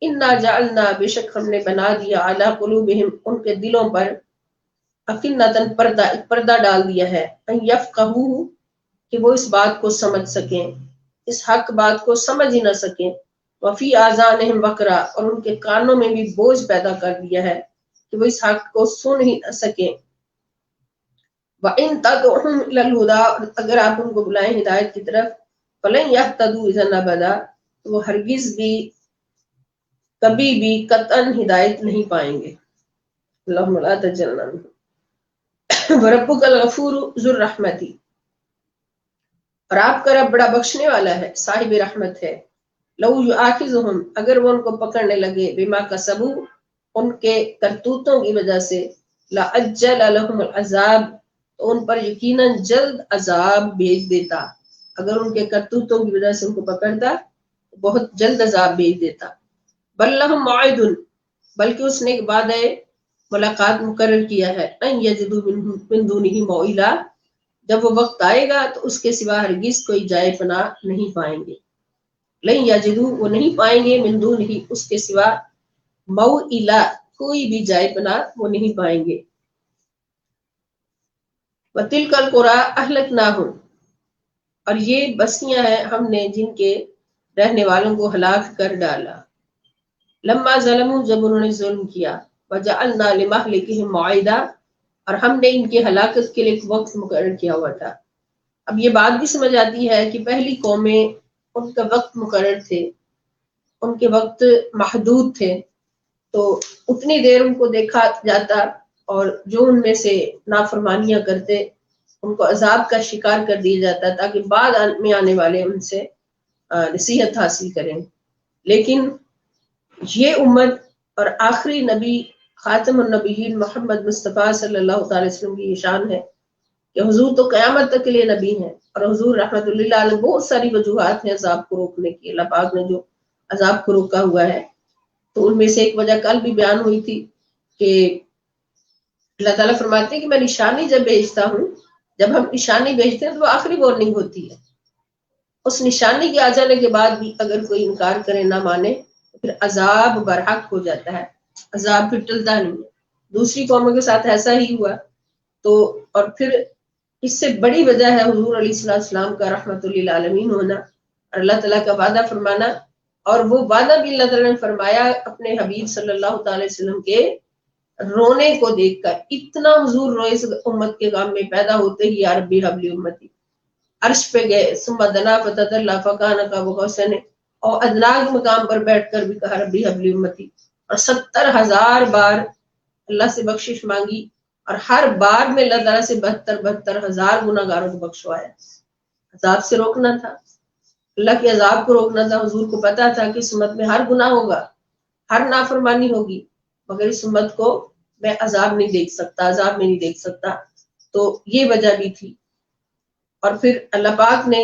انا جعلنا، بے شک ہم نے بنا دیا، علی قلوبہم، ان کے دلوں پر، اکنتاً، پردہ، ایک پردہ ڈال دیا ہے، ان یفقہوہ، کہ وہ اس بات کو سمجھ سکیں، اس حق بات کو سمجھ ہی نہ سکیں، وفی آذانہم وقرا، اور ان کے کانوں میں بھی بوجھ پیدا کر دیا ہے کہ وہ اس حق کو سن ہی نہ سکیں۔ وَإِن تَدْعُهُمْ إِلَى الْهُدَىٰ، اگر آپ ان کو بلائیں ہدایت کی طرف، فَلَن يَهْتَدُوا إِذًا أَبَدًا، تو وہ ہرگز بھی، کبھی بھی، قطعاً ہدایت نہیں پائیں گے۔ اللہم لا تجعلنا منہم۔ وَرَبُّكَ الْغَفُورُ ذُو الرَّحْمَةِ، اور آپ کا رب بڑا بخشنے والا ہے، صاحب رحمت ہے۔ لو یؤاخذہم، اگر وہ ان کو پکڑنے لگے، بما کسبوا، ان کے کرتوتوں کی وجہ سے، لعجل لهم العذاب، تو ان پر یقیناً جلد عذاب بھیج دیتا، اگر ان کے کرتوتوں کی وجہ سے ان کو پکڑتا بہت جلد عذاب بھیج دیتا۔ بل لهم موعد، بلکہ اس نے ایک وعدہ ملاقات مقرر کیا ہے، ان یجدوا من دونہ موئلا، جب وہ وقت آئے گا تو اس کے سوا ہرگز کوئی جائے پناہ نہیں پائیں گے۔ لن یجدوا، وہ نہیں پائیں گے، من دونہ، اس کے سوا، موئلا، کوئی بھی جائے پناہ وہ نہیں پائیں گے۔ وَتِلْكَ الْقُرَىٰ أَهْلَكْنَاهُمْ، اور یہ بستیاں ہیں ہم نے جن کے رہنے والوں کو ہلاک کر ڈالا، لما ظلموا، جب انہوں نے ظلم کیا، وَجَعَلْنَا لِمَهْلِكِهِمْ مَوْعِدًا، اور ہم نے ان کی ہلاکت کے لیے ایک وقت مقرر کیا ہوا تھا۔ اب یہ بات بھی سمجھ آتی ہے کہ پہلی قومیں، ان کا وقت مقرر تھے، ان کے وقت محدود تھے، تو اتنی دیر ان کو دیکھا جاتا، اور جو ان میں سے نافرمانیاں کرتے ان کو عذاب کا شکار کر دیا جاتا، تاکہ بعد میں آنے والے ان سے نصیحت حاصل کریں۔ لیکن یہ امت اور آخری نبی خاتم النبیین محمد مصطفیٰ صلی اللہ تعالی وسلم کی یہ شان ہے کہ حضور تو قیامت تک کے لیے نبی ہیں، اور حضور رحمت اللہ علیہ، بہت ساری وجوہات ہیں عذاب کو روکنے کی، اللہ پاک نے جو عذاب کو روکا ہوا ہے، تو ان میں سے ایک وجہ کل بھی بیان ہوئی تھی کہ اللہ تعالیٰ فرماتے ہیں کہ میں نشانی جب بھیجتا ہوں، جب ہم نشانی بھیجتے ہیں تو وہ آخری وارننگ ہوتی ہے، اس نشانی کے آ جانے کے بعد بھی اگر کوئی انکار کرے، نہ مانے، تو پھر عذاب برحق ہو جاتا ہے، عذاب پھر ٹلتا نہیں ہے۔ دوسری قوموں کے ساتھ ایسا ہی ہوا، تو اور پھر اس سے بڑی وجہ ہے حضور علیہ السلام کا رحمت للعالمین ہونا، اور اللہ تعالیٰ کا وعدہ فرمانا، اور وہ وعدہ بھی اللہ تعالیٰ نے فرمایا اپنے حبیب صلی اللہ تعالی وسلم کے رونے کو دیکھ کر، اتنا حضور روئے اس امت کے غم میں، پیدا ہوتے ہی یا ربی حبلی امتی، عرش پہ گئے، ثم دنا فتدلی فکان قاب قوسین، اور ادنا کے مقام پر بیٹھ کر بھی کہا ربی حبلی امتی، اور 70,000 بار اللہ سے بخشش مانگی، اور ہر بار میں اللہ تعالیٰ سے 72,000 گناہ گاروں کو بخشوایا۔ عذاب سے روکنا تھا، اللہ کے عذاب کو روکنا تھا۔ حضور کو پتا تھا کہ اس امت میں ہر گناہ ہوگا، ہر نافرمانی ہوگی، مگر اس امت کو میں عذاب نہیں دیکھ سکتا، عذاب میں نہیں دیکھ سکتا، تو یہ وجہ بھی تھی۔ اور پھر اللہ پاک نے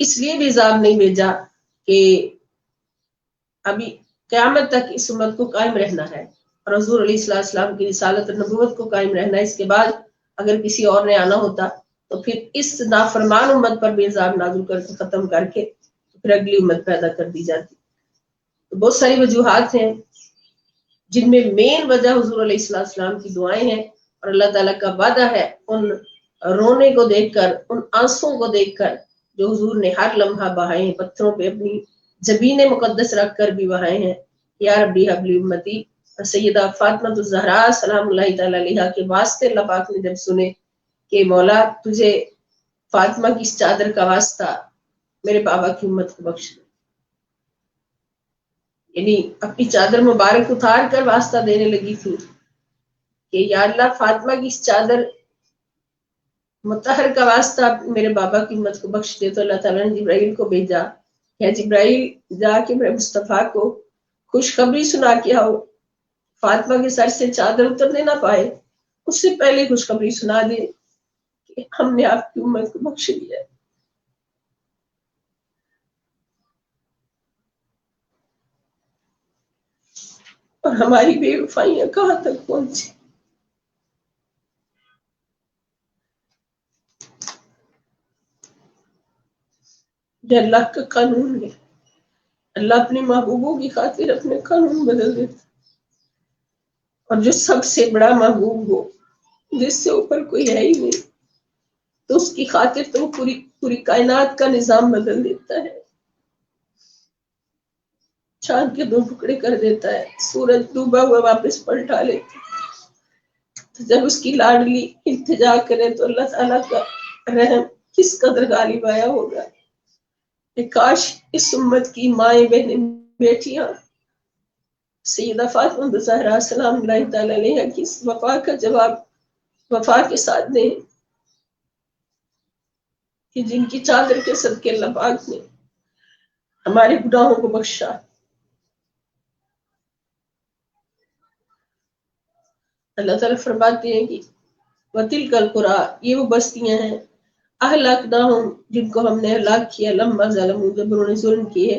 اس لیے بھی عذاب نہیں بھیجا کہ ابھی قیامت تک اس امت کو قائم رہنا ہے، اور حضور علیہ السلام کی رسالت اور نبوت کو قائم رہنا ہے۔ اس کے بعد اگر کسی اور نے آنا ہوتا تو پھر اس نافرمان امت پر بھی عذاب نازل کر کے ختم کر کے پھر اگلی امت پیدا کر دی جاتی۔ تو بہت ساری وجوہات ہیں، جن میں مین وجہ حضور علیہ السلام کی دعائیں ہیں، اور اللہ تعالیٰ کا وعدہ ہے ان رونے کو دیکھ کر، ان آنسوں کو دیکھ کر جو حضور نے ہر لمحہ بہائے ہیں، پتھروں پہ اپنی جبین مقدس رکھ کر بھی بہائے ہیں، یا ربی حبلی امتی۔ اور سیدہ فاطمہ الزہرا سلام اللہ تعالی علیہا کے واسطے اللہ پاک نے جب سنے کہ مولا تجھے فاطمہ کی اس چادر کا واسطہ میرے بابا کی امت کو بخش دے، یعنی اپنی چادر مبارک اتار کر واسطہ دینے لگی تھی کہ یا اللہ فاطمہ کی اس چادر مطہر کا واسطہ میرے بابا کی امت کو بخش دے. تو اللہ تعالیٰ نے جبرائیل کو بھیجا کہ جبرائیل جا کے میرے مصطفیٰ کو خوشخبری سنا کے آؤ، فاطمہ کے سر سے چادر اترنے نہ پائے، اس سے پہلے خوشخبری سنا دے کہ ہم نے آپ کی امت کو بخش دیا. اور ہماری بے وفائیاں کہاں تک پہنچی. یہ اللہ کا قانون ہے. اللہ اپنے محبوبوں کی خاطر اپنے قانون بدل دیتا، اور جو سب سے بڑا محبوب ہو، جس سے اوپر کوئی ہے ہی نہیں، تو اس کی خاطر تو پوری کائنات کا نظام بدل دیتا ہے. چاند کے 2 ٹکڑے کر دیتا ہے، سورج ڈوبا ہوا واپس پلٹا لیتا ہے. تو جب اس کی لاڈلی التجا کرے تو اللہ تعالیٰ کا رحم کس قدر غالب آیا ہوگا. کاش اس امت کی مائیں بہنیں بیٹیاں سیدہ فاطمہ زہرا سلام اللہ تعالی علیہا کی وفا کا جواب وفا کے ساتھ دیں کہ جن کی چادر کے صدقے اللہ پاک نے ہمارے گناہوں کو بخشا. اللہ تعالیٰ فرماتے ہیں کہ وَتِلْكَ الْقُرَىٰ، یہ وہ بستیاں ہیں اہلکناہم جن کو ہم نے ہلاک کیا، لما ظلموا جب انہوں نے ظلم کیے،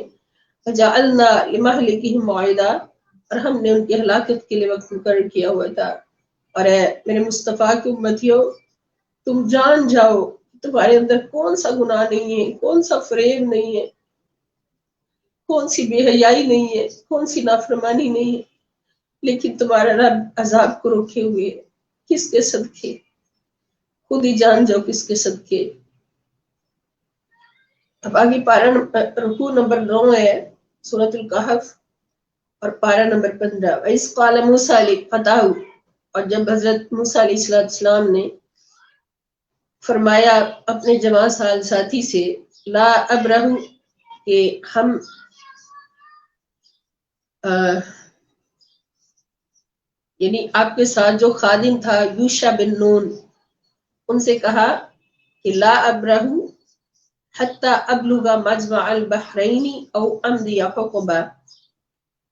وجعلنا لمہلکہم موعدا، اور ہم نے ان کی ہلاکت کے لیے وقت مقرر کیا ہوا تھا. اور اے میرے مصطفیٰ کی امتیوں، تم جان جاؤ تمہارے اندر کون سا گناہ نہیں ہے، کون سا فریب نہیں ہے، کون سی بے حیائی نہیں ہے، کون سی نافرمانی نہیں ہے، لیکن تمہارا رب عذاب کو روکے ہوئے. کس کے صدقے؟ خود ہی جان جاؤ کس کے صدقے. اب آگے پارہ رکوع نمبر 9 ہے سورۃ الکہف، اور پارہ نمبر 15. وَإِذْ قَالَ مُوسَىٰ لِفَتَاهُ، اور جب حضرت موسیٰ علیہ السلام نے فرمایا اپنے جوان سال ساتھی سے، لا ابرہ، کہ ہم یعنی آپ کے ساتھ جو خادم تھا یوشع بن نون، ان سے کہا کہ لا ابرہ حتی ابلغ مجمع البحرین او امضی حقبہ،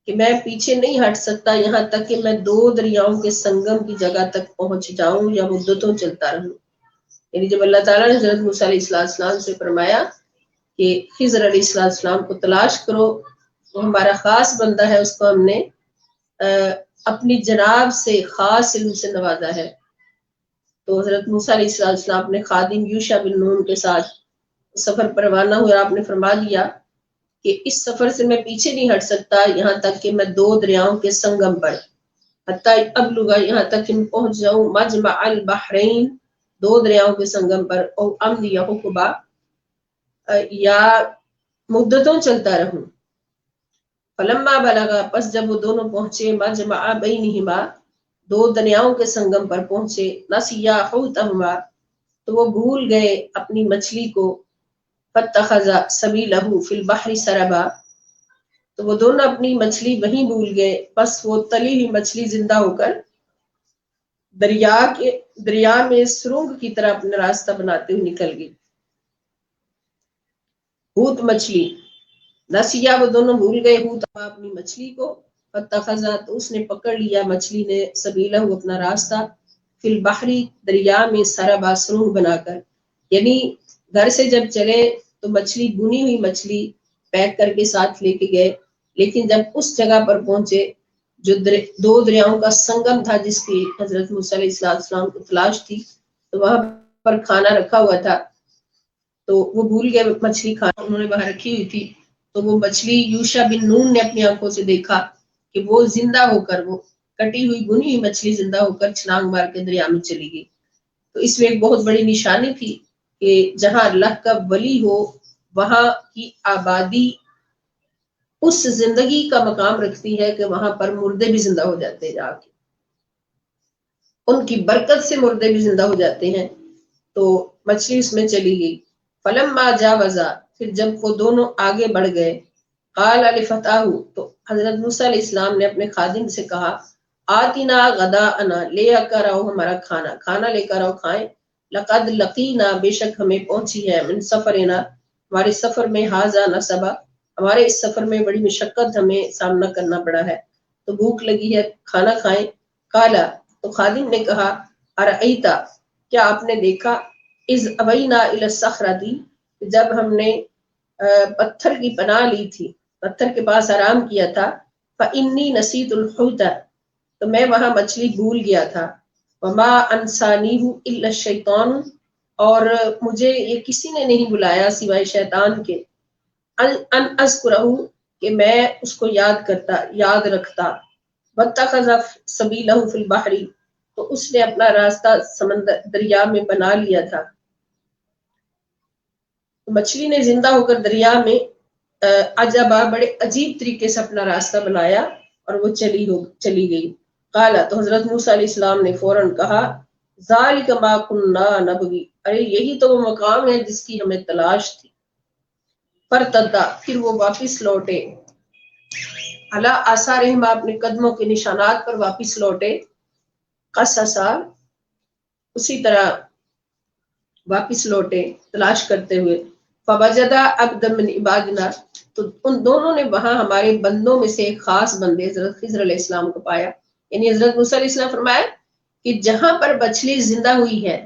کہ میں پیچھے نہیں ہٹ سکتا یہاں تک کہ میں 2 دریاؤں کے سنگم کی جگہ تک پہنچ جاؤں یا مدتوں چلتا رہوں. یعنی جب اللہ تعالیٰ نے حضرت موسیٰ علیہ السلام سے فرمایا کہ خضر علیہ السلام کو تلاش کرو، وہ ہمارا خاص بندہ ہے، اس کو ہم نے اپنی جناب سے خاص علم سے نوازا ہے. تو حضرت موسیٰ علیہ السلام اپنے خادم یوشع بن نون کے ساتھ سفر پر روانہ ہوئے. آپ نے فرما دیا کہ اس سفر سے میں پیچھے نہیں ہٹ سکتا یہاں تک کہ میں 2 دریاؤں کے سنگم پر، حتی ابلغ، یہاں تک کہ میں پہنچ جاؤں، مجمع البحرین، 2 دریاؤں کے سنگم پر، او امضی حقبہ، یا مدتوں چلتا رہوں. فلما بلغا، پس جب وہ دونوں پہنچے، مجمع بینہما، 2 دریاؤں کے سنگم پر پہنچے، نسیا حوتہما، تو وہ بھول گئے اپنی مچھلی کو، فاتخذ سبیلہ فی البحر سربا، تو وہ دونوں اپنی مچھلی وہیں بھول گئے، بس وہ تلی ہوئی مچھلی زندہ ہو کر دریا میں سرنگ کی طرح اپنا راستہ بناتے ہوئے نکل گئی. حوت مچھلی، نسیا، وہ دونوں بھول گئے، حوت اپنی مچھلی کو، فاتخذا، تو اس نے پکڑ لیا مچھلی نے، سبیلہ، اپنا راستہ، فی البحری، دریا میں، سربا، سرنگ بنا کر. یعنی گھر سے جب چلے تو مچھلی، بنی ہوئی مچھلی پیک کر کے ساتھ لے کے گئے، لیکن جب اس جگہ پر پہنچے جو 2 دریاؤں کا سنگم تھا جس کی حضرت موسیٰ علیہ السلام کو تلاش تھی، تو وہاں پر کھانا رکھا ہوا تھا، تو وہ بھول گئے مچھلی کھانا، انہوں نے وہاں رکھی ہوئی تھی. تو وہ مچھلی یوشع بن نون نے اپنی آنکھوں سے دیکھا کہ وہ زندہ ہو کر، وہ کٹی ہوئی بنی ہوئی مچھلی زندہ ہو کر چھلانگ مار کے دریا میں چلی گئی. تو اس میں ایک بہت بڑی نشانی تھی کہ جہاں اللہ کا ولی ہو وہاں کی آبادی اس زندگی کا مقام رکھتی ہے کہ وہاں پر مردے بھی زندہ ہو جاتے ہیں، جا کے ان کی برکت سے مردے بھی زندہ ہو جاتے ہیں. تو مچھلی اس میں چلی گئی. فلما جاوزا، پھر جب وہ دونوں آگے بڑھ گئے، قال لفتاہ، تو حضرت موسیٰ علیہ السلام نے اپنے خادم سے کہا آتنا غداءنا، لے کر آؤ ہمارا کھانا، کھانا لے کر آؤ کھائیں، لقد لقینا، بے شک ہمیں پہنچی ہے، من سفرنا، ہمارے سفر میں، ہاذا نصبا، ہمارے اس سفر میں بڑی مشقت ہمیں سامنا کرنا پڑا ہے، تو بھوک لگی ہے، کھانا کھائیں۔ قالا، تو خادم نے کہا ارأیتا، کیا آپ نے دیکھا، اذ ابینا الی الصخرۃ، جب ہم نے پتھر کی پناہ لی تھی، پتھر کے پاس آرام کیا تھا، فإنی نسیت الحوت، تو میں وہاں مچھلی بھول گیا تھا، وما انسانیہ الا الشیطان، اور مجھے یہ کسی نے نہیں بلایا سوائے شیطان کے، ان اذکرہ، کہ میں اس کو یاد رکھتا، واتخذ سبیلہ فی البحر، تو اس نے اپنا راستہ سمندر دریا میں بنا لیا تھا، مچھلی نے زندہ ہو کر دریا میں عجبا، بڑے عجیب طریقے سے اپنا راستہ بنایا اور وہ چلی گئی۔ قال، تو حضرت موسیٰ علیہ السلام نے فوراً کہا ذالک ما کنا نبغی، ارے یہی تو وہ مقام ہے جس کی ہمیں تلاش تھی۔ فرتدا، پھر وہ واپس لوٹے، علی آثارہم، اپنے قدموں کے نشانات پر واپس لوٹے، قصصا، اسی طرح واپس لوٹے تلاش کرتے ہوئے، فوجدا عبدا من عبادنا، تو ان دونوں نے وہاں ہمارے بندوں میں سے ایک خاص بندے حضرت خضر علیہ السلام کو پایا، یعنی حضرت موسیٰ علیہ السلام فرمایا کہ جہاں پر مچھلی زندہ ہوئی ہے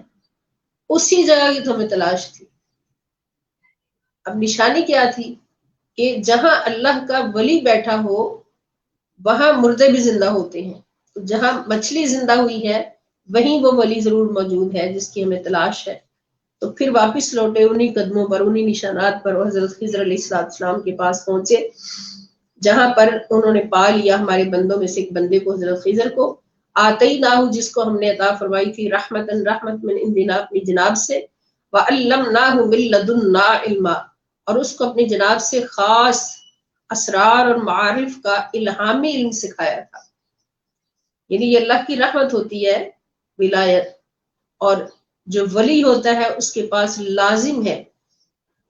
اسی جگہ کی تو ہمیں تلاش تھی۔ اب نشانی کیا تھی کہ جہاں اللہ کا ولی بیٹھا ہو وہاں مردے بھی زندہ ہوتے ہیں، تو جہاں مچھلی زندہ ہوئی ہے وہیں وہ ولی ضرور موجود ہے جس کی ہمیں تلاش ہے۔ تو پھر واپس لوٹے انہی قدموں پر، انہی نشانات پر، اور حضرت خضر علیہ السلام کے پاس پہنچے جہاں پر انہوں نے پا لیا ہمارے بندوں میں سے ایک بندے کو، حضرت خضر کو، آتیناہ، جس کو ہم نے عطا فرمائی تھی رحمتن، رحمت من عندنا، اپنی جناب سے، وعلمناہ من لدنا علما، اور اس کو اپنی جناب سے خاص اسرار اور معارف کا الہامی علم سکھایا تھا، یعنی یہ اللہ کی رحمت ہوتی ہے ولایت، اور جو ولی ہوتا ہے اس کے پاس لازم ہے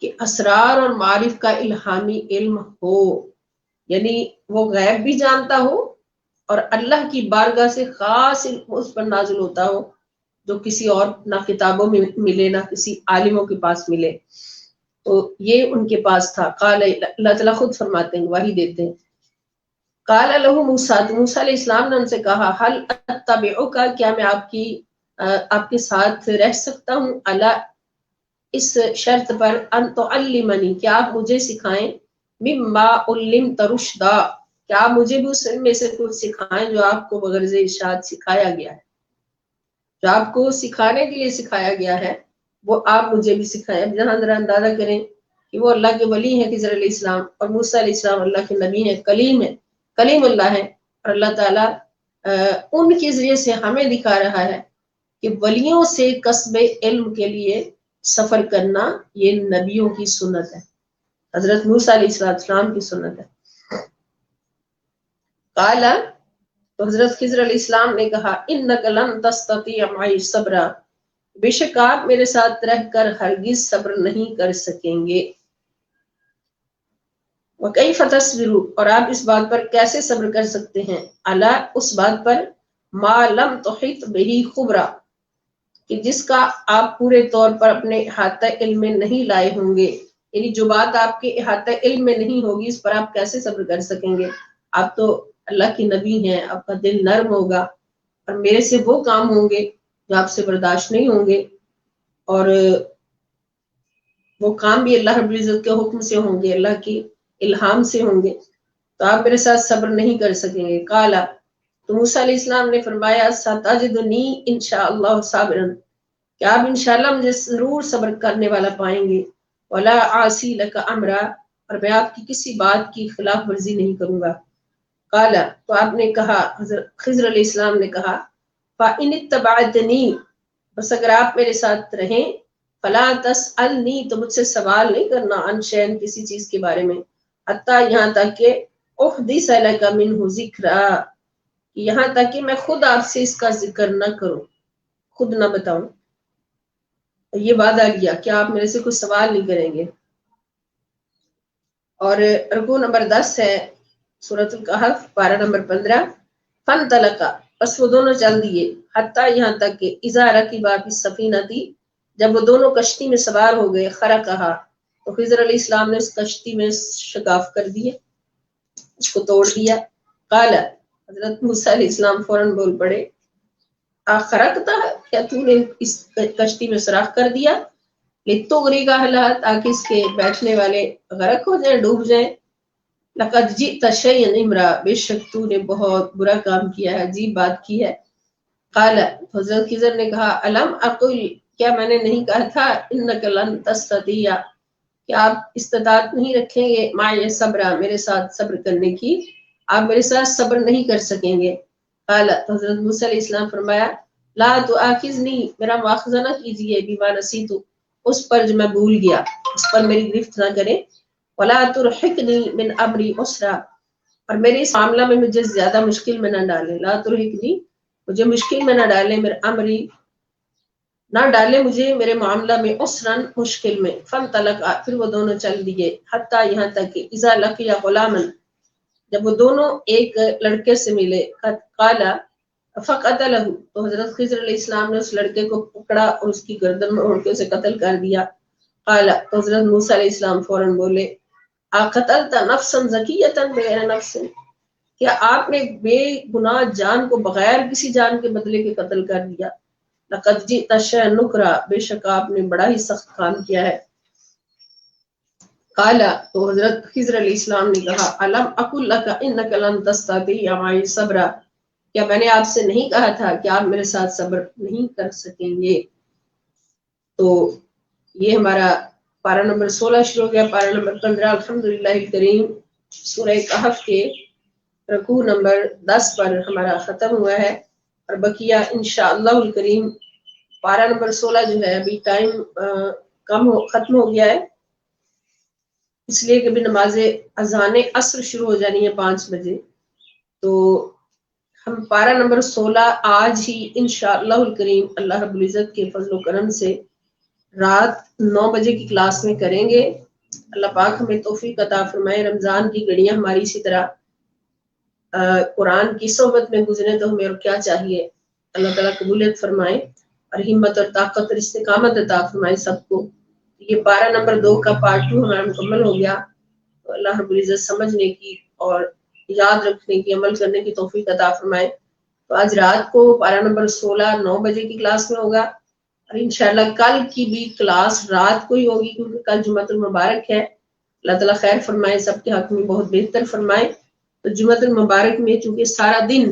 کہ اسرار اور معارف کا الہامی علم ہو، یعنی وہ غیب بھی جانتا ہو اور اللہ کی بارگاہ سے خاص علم اس پر نازل ہوتا ہو جو کسی اور نہ کتابوں میں ملے نہ کسی عالموں کے پاس ملے، تو یہ ان کے پاس تھا۔ قال، اللہ تعالیٰ خود فرماتے ہیں، وحی دیتے ہیں، قال لہ موسیٰ، موسیٰ علیہ السلام نے ان سے کہا هل اتبعک، کیا میں آپ کے ساتھ رہ سکتا ہوں، علی، اس شرط پر، ان تعلمنی، کیا آپ مجھے سکھائیں، مما علمت رشدا، کیا آپ مجھے بھی اس میں سے کچھ سکھائیں جو آپ کو بغرض ارشاد سکھایا گیا ہے، جو آپ کو سکھانے کے لیے سکھایا گیا ہے وہ آپ مجھے بھی سکھائیں۔ اب جہاں ذرا اندازہ کریں کہ وہ اللہ کے ولی ہیں خضر علیہ السلام، اور موسیٰ علیہ السلام اللہ کے نبی ہیں، کلیم اللہ ہے، اور اللہ تعالیٰ ان کے ذریعے سے ہمیں دکھا رہا ہے کہ ولیوں سے کسب علم کے لیے سفر کرنا یہ نبیوں کی سنت ہے، حضرت موسیٰ علیہ السلام کی سنت ہے۔ قال، تو حضرت خضر علیہ السلام نے کہا انک لن تستطیع معی صبرا، بے شک آپ میرے ساتھ رہ کر ہرگز صبر نہیں کر سکیں گے، وکیف تصبر، اور آپ اس بات پر کیسے صبر کر سکتے ہیں، الا، اس بات پر، ما لم تحط بہ خبرا، کہ جس کا آپ پورے طور پر اپنے احاطہ علم میں نہیں لائے ہوں گے، یعنی جو بات آپ کے احاطہ علم میں نہیں ہوگی اس پر آپ کیسے صبر کر سکیں گے، آپ تو اللہ کی نبی ہیں، آپ کا دل نرم ہوگا، اور میرے سے وہ کام ہوں گے جو آپ سے برداشت نہیں ہوں گے، اور وہ کام بھی اللہ رب العزت کے حکم سے ہوں گے، اللہ کی الہام سے ہوں گے، تو آپ میرے ساتھ صبر نہیں کر سکیں گے۔ قالا، تو موسیٰ علیہ السلام نے فرمایا ستجدنی انشاءاللہ صابرا، کہ آپ انشاءاللہ مجھے ضرور صبر کرنے والا پائیں گے، ولا عاصی لک امرا، اور میں آپ کی کسی بات کی خلاف ورزی نہیں کروں گا۔ قالا، تو آپ نے کہا، حضرت خضر علیہ السلام نے کہا فَإِنِ اتَّبَعْتَنِي، بس اگر آپ میرے ساتھ رہیں، فلا تسألنی، تو مجھ سے سوال نہیں کرنا، عن شیء، کسی چیز کے بارے میں، حتیٰ، یہاں تک کہ احدث لک منہ ذکرا، یہاں تک کہ میں خود آپ سے اس کا ذکر نہ کروں، خود نہ بتاؤں، یہ وعدہ لیا کہ آپ میرے سے کوئی سوال نہیں کریں گے۔ اور رکوع نمبر 10 ہے سورۃ الکہف پارہ نمبر 15. فن تلقا، بس وہ دونوں چل دیے، حتیٰ یہاں تک کہ اذا رکبا فی السفینہ تھی، جب وہ دونوں کشتی میں سوار ہو گئے، خرقہا، تو خضر علیہ السلام نے اس کشتی میں شگاف کر دیے، اس کو توڑ دیا. قال، حضرت موسیٰ علیہ السلام فوراً بول پڑے، خرقتا، کیا تو نے اس کشتی میں سوراخ کر دیا، لتغرق اہلہا، تاکہ اس کے بیٹھنے والے غرق ہو جائیں، ڈوب جائیں. لقد جئت شیئا امرا، بے شک تو نے بہت برا کام کیا ہے، عجیب بات کی ہے. قال، حضرت خضر نے کہا، الم اقل، کیا میں نے نہیں کہا تھا، انک لن تستطیع، کہ آپ استطاعت نہیں رکھیں گے، معی صبر، میرے ساتھ صبر کرنے کی، آپ میرے ساتھ صبر نہیں کر سکیں گے. قال، حضرت موسیٰ علیہ السلام فرمایا، لا تؤاخذنی، میرا مواخذہ نہ کیجیے، بما نسیت، اس پر جو میں بھول گیا، اس پر میری گرفت نہ کریں. ولا ترحقنی من امری عسرا، اور میرے اس معاملہ میں مجھے زیادہ مشکل میں نہ ڈالے. لا ترحقنی، مجھے مشکل میں نہ ڈالے، میرے امری، نہ ڈالے مجھے میرے معاملہ میں، عسرن، مشکل میں. فانطلقا، پھر وہ دونوں چل دیے، حتیٰ یہاں تک کہ اذا لقیا غلاما، جب وہ دونوں ایک لڑکے سے ملے، قال فقتلہ، تو حضرت خضر علیہ السلام نے اس لڑکے کو پکڑا اور اس کی گردن میں اوڑھ کے اسے قتل کر دیا. قال، تو حضرت موسیٰ علیہ السلام فوراً بولے، اقتلت نفسا زکیۃ بغیر نفس، کیا آپ نے بے گناہ جان کو بغیر کسی جان کے بدلے کے قتل کر دیا. لقد جئت شیئا نکرا، بے شک آپ نے بڑا ہی سخت کام کیا ہے. قال، تو حضرت خضر علیہ السلام نے کہا، الم اقل لک انک لن تستطیع معی صبرا، کیا میں نے آپ سے نہیں کہا تھا کہ آپ میرے ساتھ صبر نہیں کر سکیں گے. تو یہ ہمارا پارہ نمبر 16 شروع ہو گیا. پارہ نمبر 15 الحمدللہ الکریم سورہ کہف کے رکوع نمبر 10 پر ہمارا ختم ہوا ہے، اور بقیہ انشاءاللہ الکریم پارہ نمبر 16 جو ہے ابھی ٹائم ختم ہو گیا ہے، اس لیے کہ ابھی نماز اذان عصر شروع ہو جانی ہے 5 بجے. تو ہم پارہ نمبر 16 آج ہی انشاءاللہ الکریم اللہ رب العزت کے فضل و کرم سے رات 9 بجے کی کلاس میں کریں گے. اللہ پاک ہمیں توفیق عطا فرمائے، رمضان کی گھڑیاں ہماری اسی طرح قرآن کی صحبت میں گزرے تو ہمیں اور کیا چاہیے. اللہ تعالیٰ قبولیت فرمائے اور ہمت اور طاقت اور استقامت عطا فرمائے سب کو. یہ پارہ نمبر 2 کا پارٹ 2 ہمارا مکمل ہو گیا. تو اللہ رب العزت سمجھنے کی اور یاد رکھنے کی، عمل کرنے کی توفیق عطا فرمائے. تو آج رات کو پارہ نمبر 16 9 بجے کی کلاس میں ہوگا، اور انشاءاللہ کل کی بھی کلاس رات کو ہی ہوگی، کیونکہ کل جمعۃ المبارک ہے. اللہ تعالیٰ خیر فرمائے، سب کے حق میں بہت بہتر فرمائے. تو جمعۃ المبارک میں چونکہ سارا دن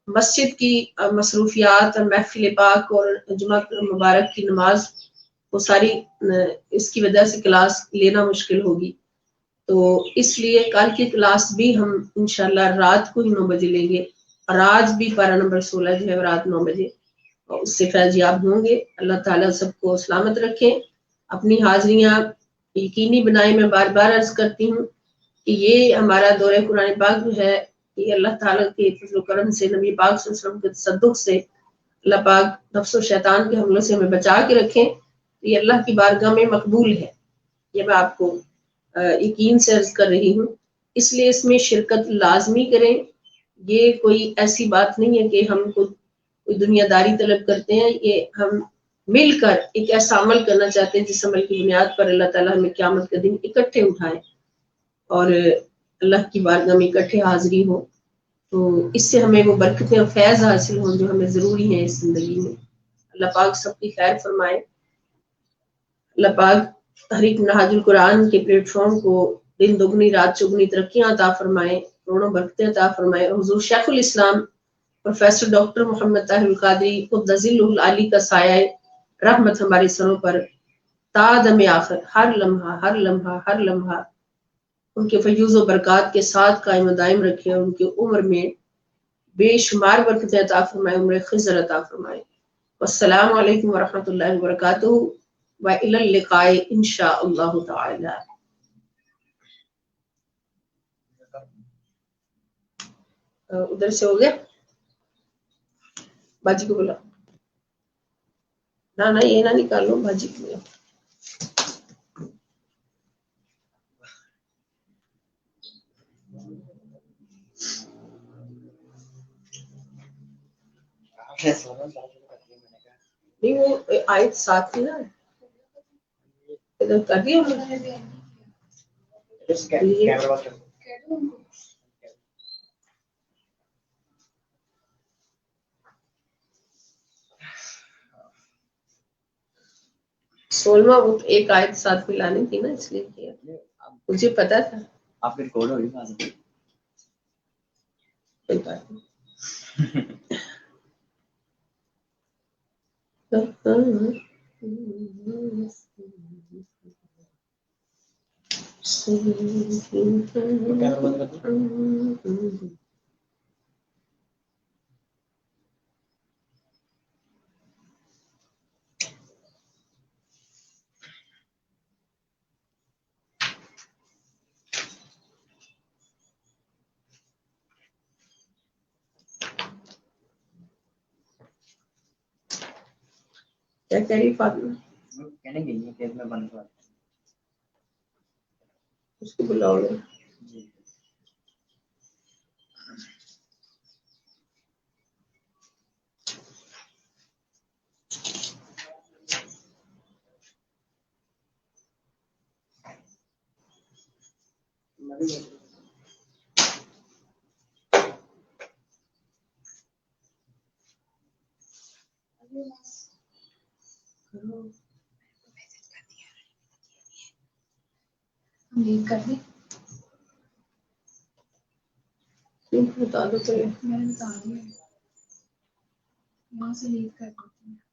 مسجد کی مصروفیات اور محفل پاک اور جمعۃ المبارک کی نماز، وہ ساری اس کی وجہ سے کلاس لینا مشکل ہوگی. تو اس لیے کل کی کلاس بھی ہم انشاءاللہ رات کو ہی 9 بجے لیں گے، اور آج بھی پارہ نمبر 16 جو ہے رات 9 بجے اس سے فیض یاب ہوں گے. اللہ تعالیٰ سب کو سلامت رکھے، اپنی حاضریاں یقینی بنائے. میں بار بار عرض کرتی ہوں کہ یہ ہمارا دورہ قرآن پاک جو ہے، یہ اللہ تعالیٰ کے فضل و کرم سے، نبی پاک صلی اللہ علیہ وسلم کے تصدق سے، اللہ پاک نفس و شیطان کے حملوں سے ہمیں بچا کے رکھیں. یہ اللہ کی بارگاہ میں مقبول ہے، یہ میں آپ کو یقین سے عرض کر رہی ہوں. اس لیے اس میں شرکت لازمی کریں. یہ کوئی ایسی بات نہیں ہے کہ ہم کوئی دنیا داری طلب کرتے ہیں، یہ ہم مل کر ایک ایسا عمل کرنا چاہتے ہیں جس عمل کی بنیاد پر اللہ تعالیٰ ہمیں قیامت کے دن اکٹھے اٹھائیں اور اللہ کی بارگاہ میں اکٹھے حاضری ہو. تو اس سے ہمیں وہ برکتیں اور فیض حاصل ہوں جو ہمیں ضروری ہیں اس زندگی میں. اللہ پاک سب کی خیر فرمائے. اللہ پاک تحریک منہاج القرآن کے پلیٹ فارم کو دن دگنی رات چگنی ترقیاں عطا فرمائے، کروڑوں برکتیں عطا فرمائے. اور حضور شیخ الاسلام پروفیسر ڈاکٹر محمد طاہر القادری قدس ذلہ العالی کا سایہ رحمت ہمارے سروں پر تا دم آخر ہر لمحہ ہر لمحہ ہر لمحہ ان کے فیوز و برکات کے ساتھ قائم و دائم رکھے، اور ان کی عمر میں بے شمار برکتیں عطا فرمائے، عمر خضر عطا فرمائے. والسلام علیکم ورحمۃ اللہ وبرکاتہ، وإلی اللقاء انشاء اللہ تعالی. ادھر سے ہو گیا، باجی کو بولا نہ یہ نہ نکالو، باجی کو بولا. نہیں وہ آیت 7 تھی نا، ادھر کر دیا ہم نے. سولہواں وہ ایک آیت 7 میں لانی تھی نا، اس لیے کیا. مجھے پتا تھا. آپ ریکارڈ ہوئی بات. کوئی بات نہیں. کیا کہہ رہی فاطمہ؟ کہنے گئی ہے کہ میں بند کر اس کو بلاؤ گے. کر دیں بتا دو تو میں نے بتا دیا، وہاں سے لیو کر دیتی ہوں.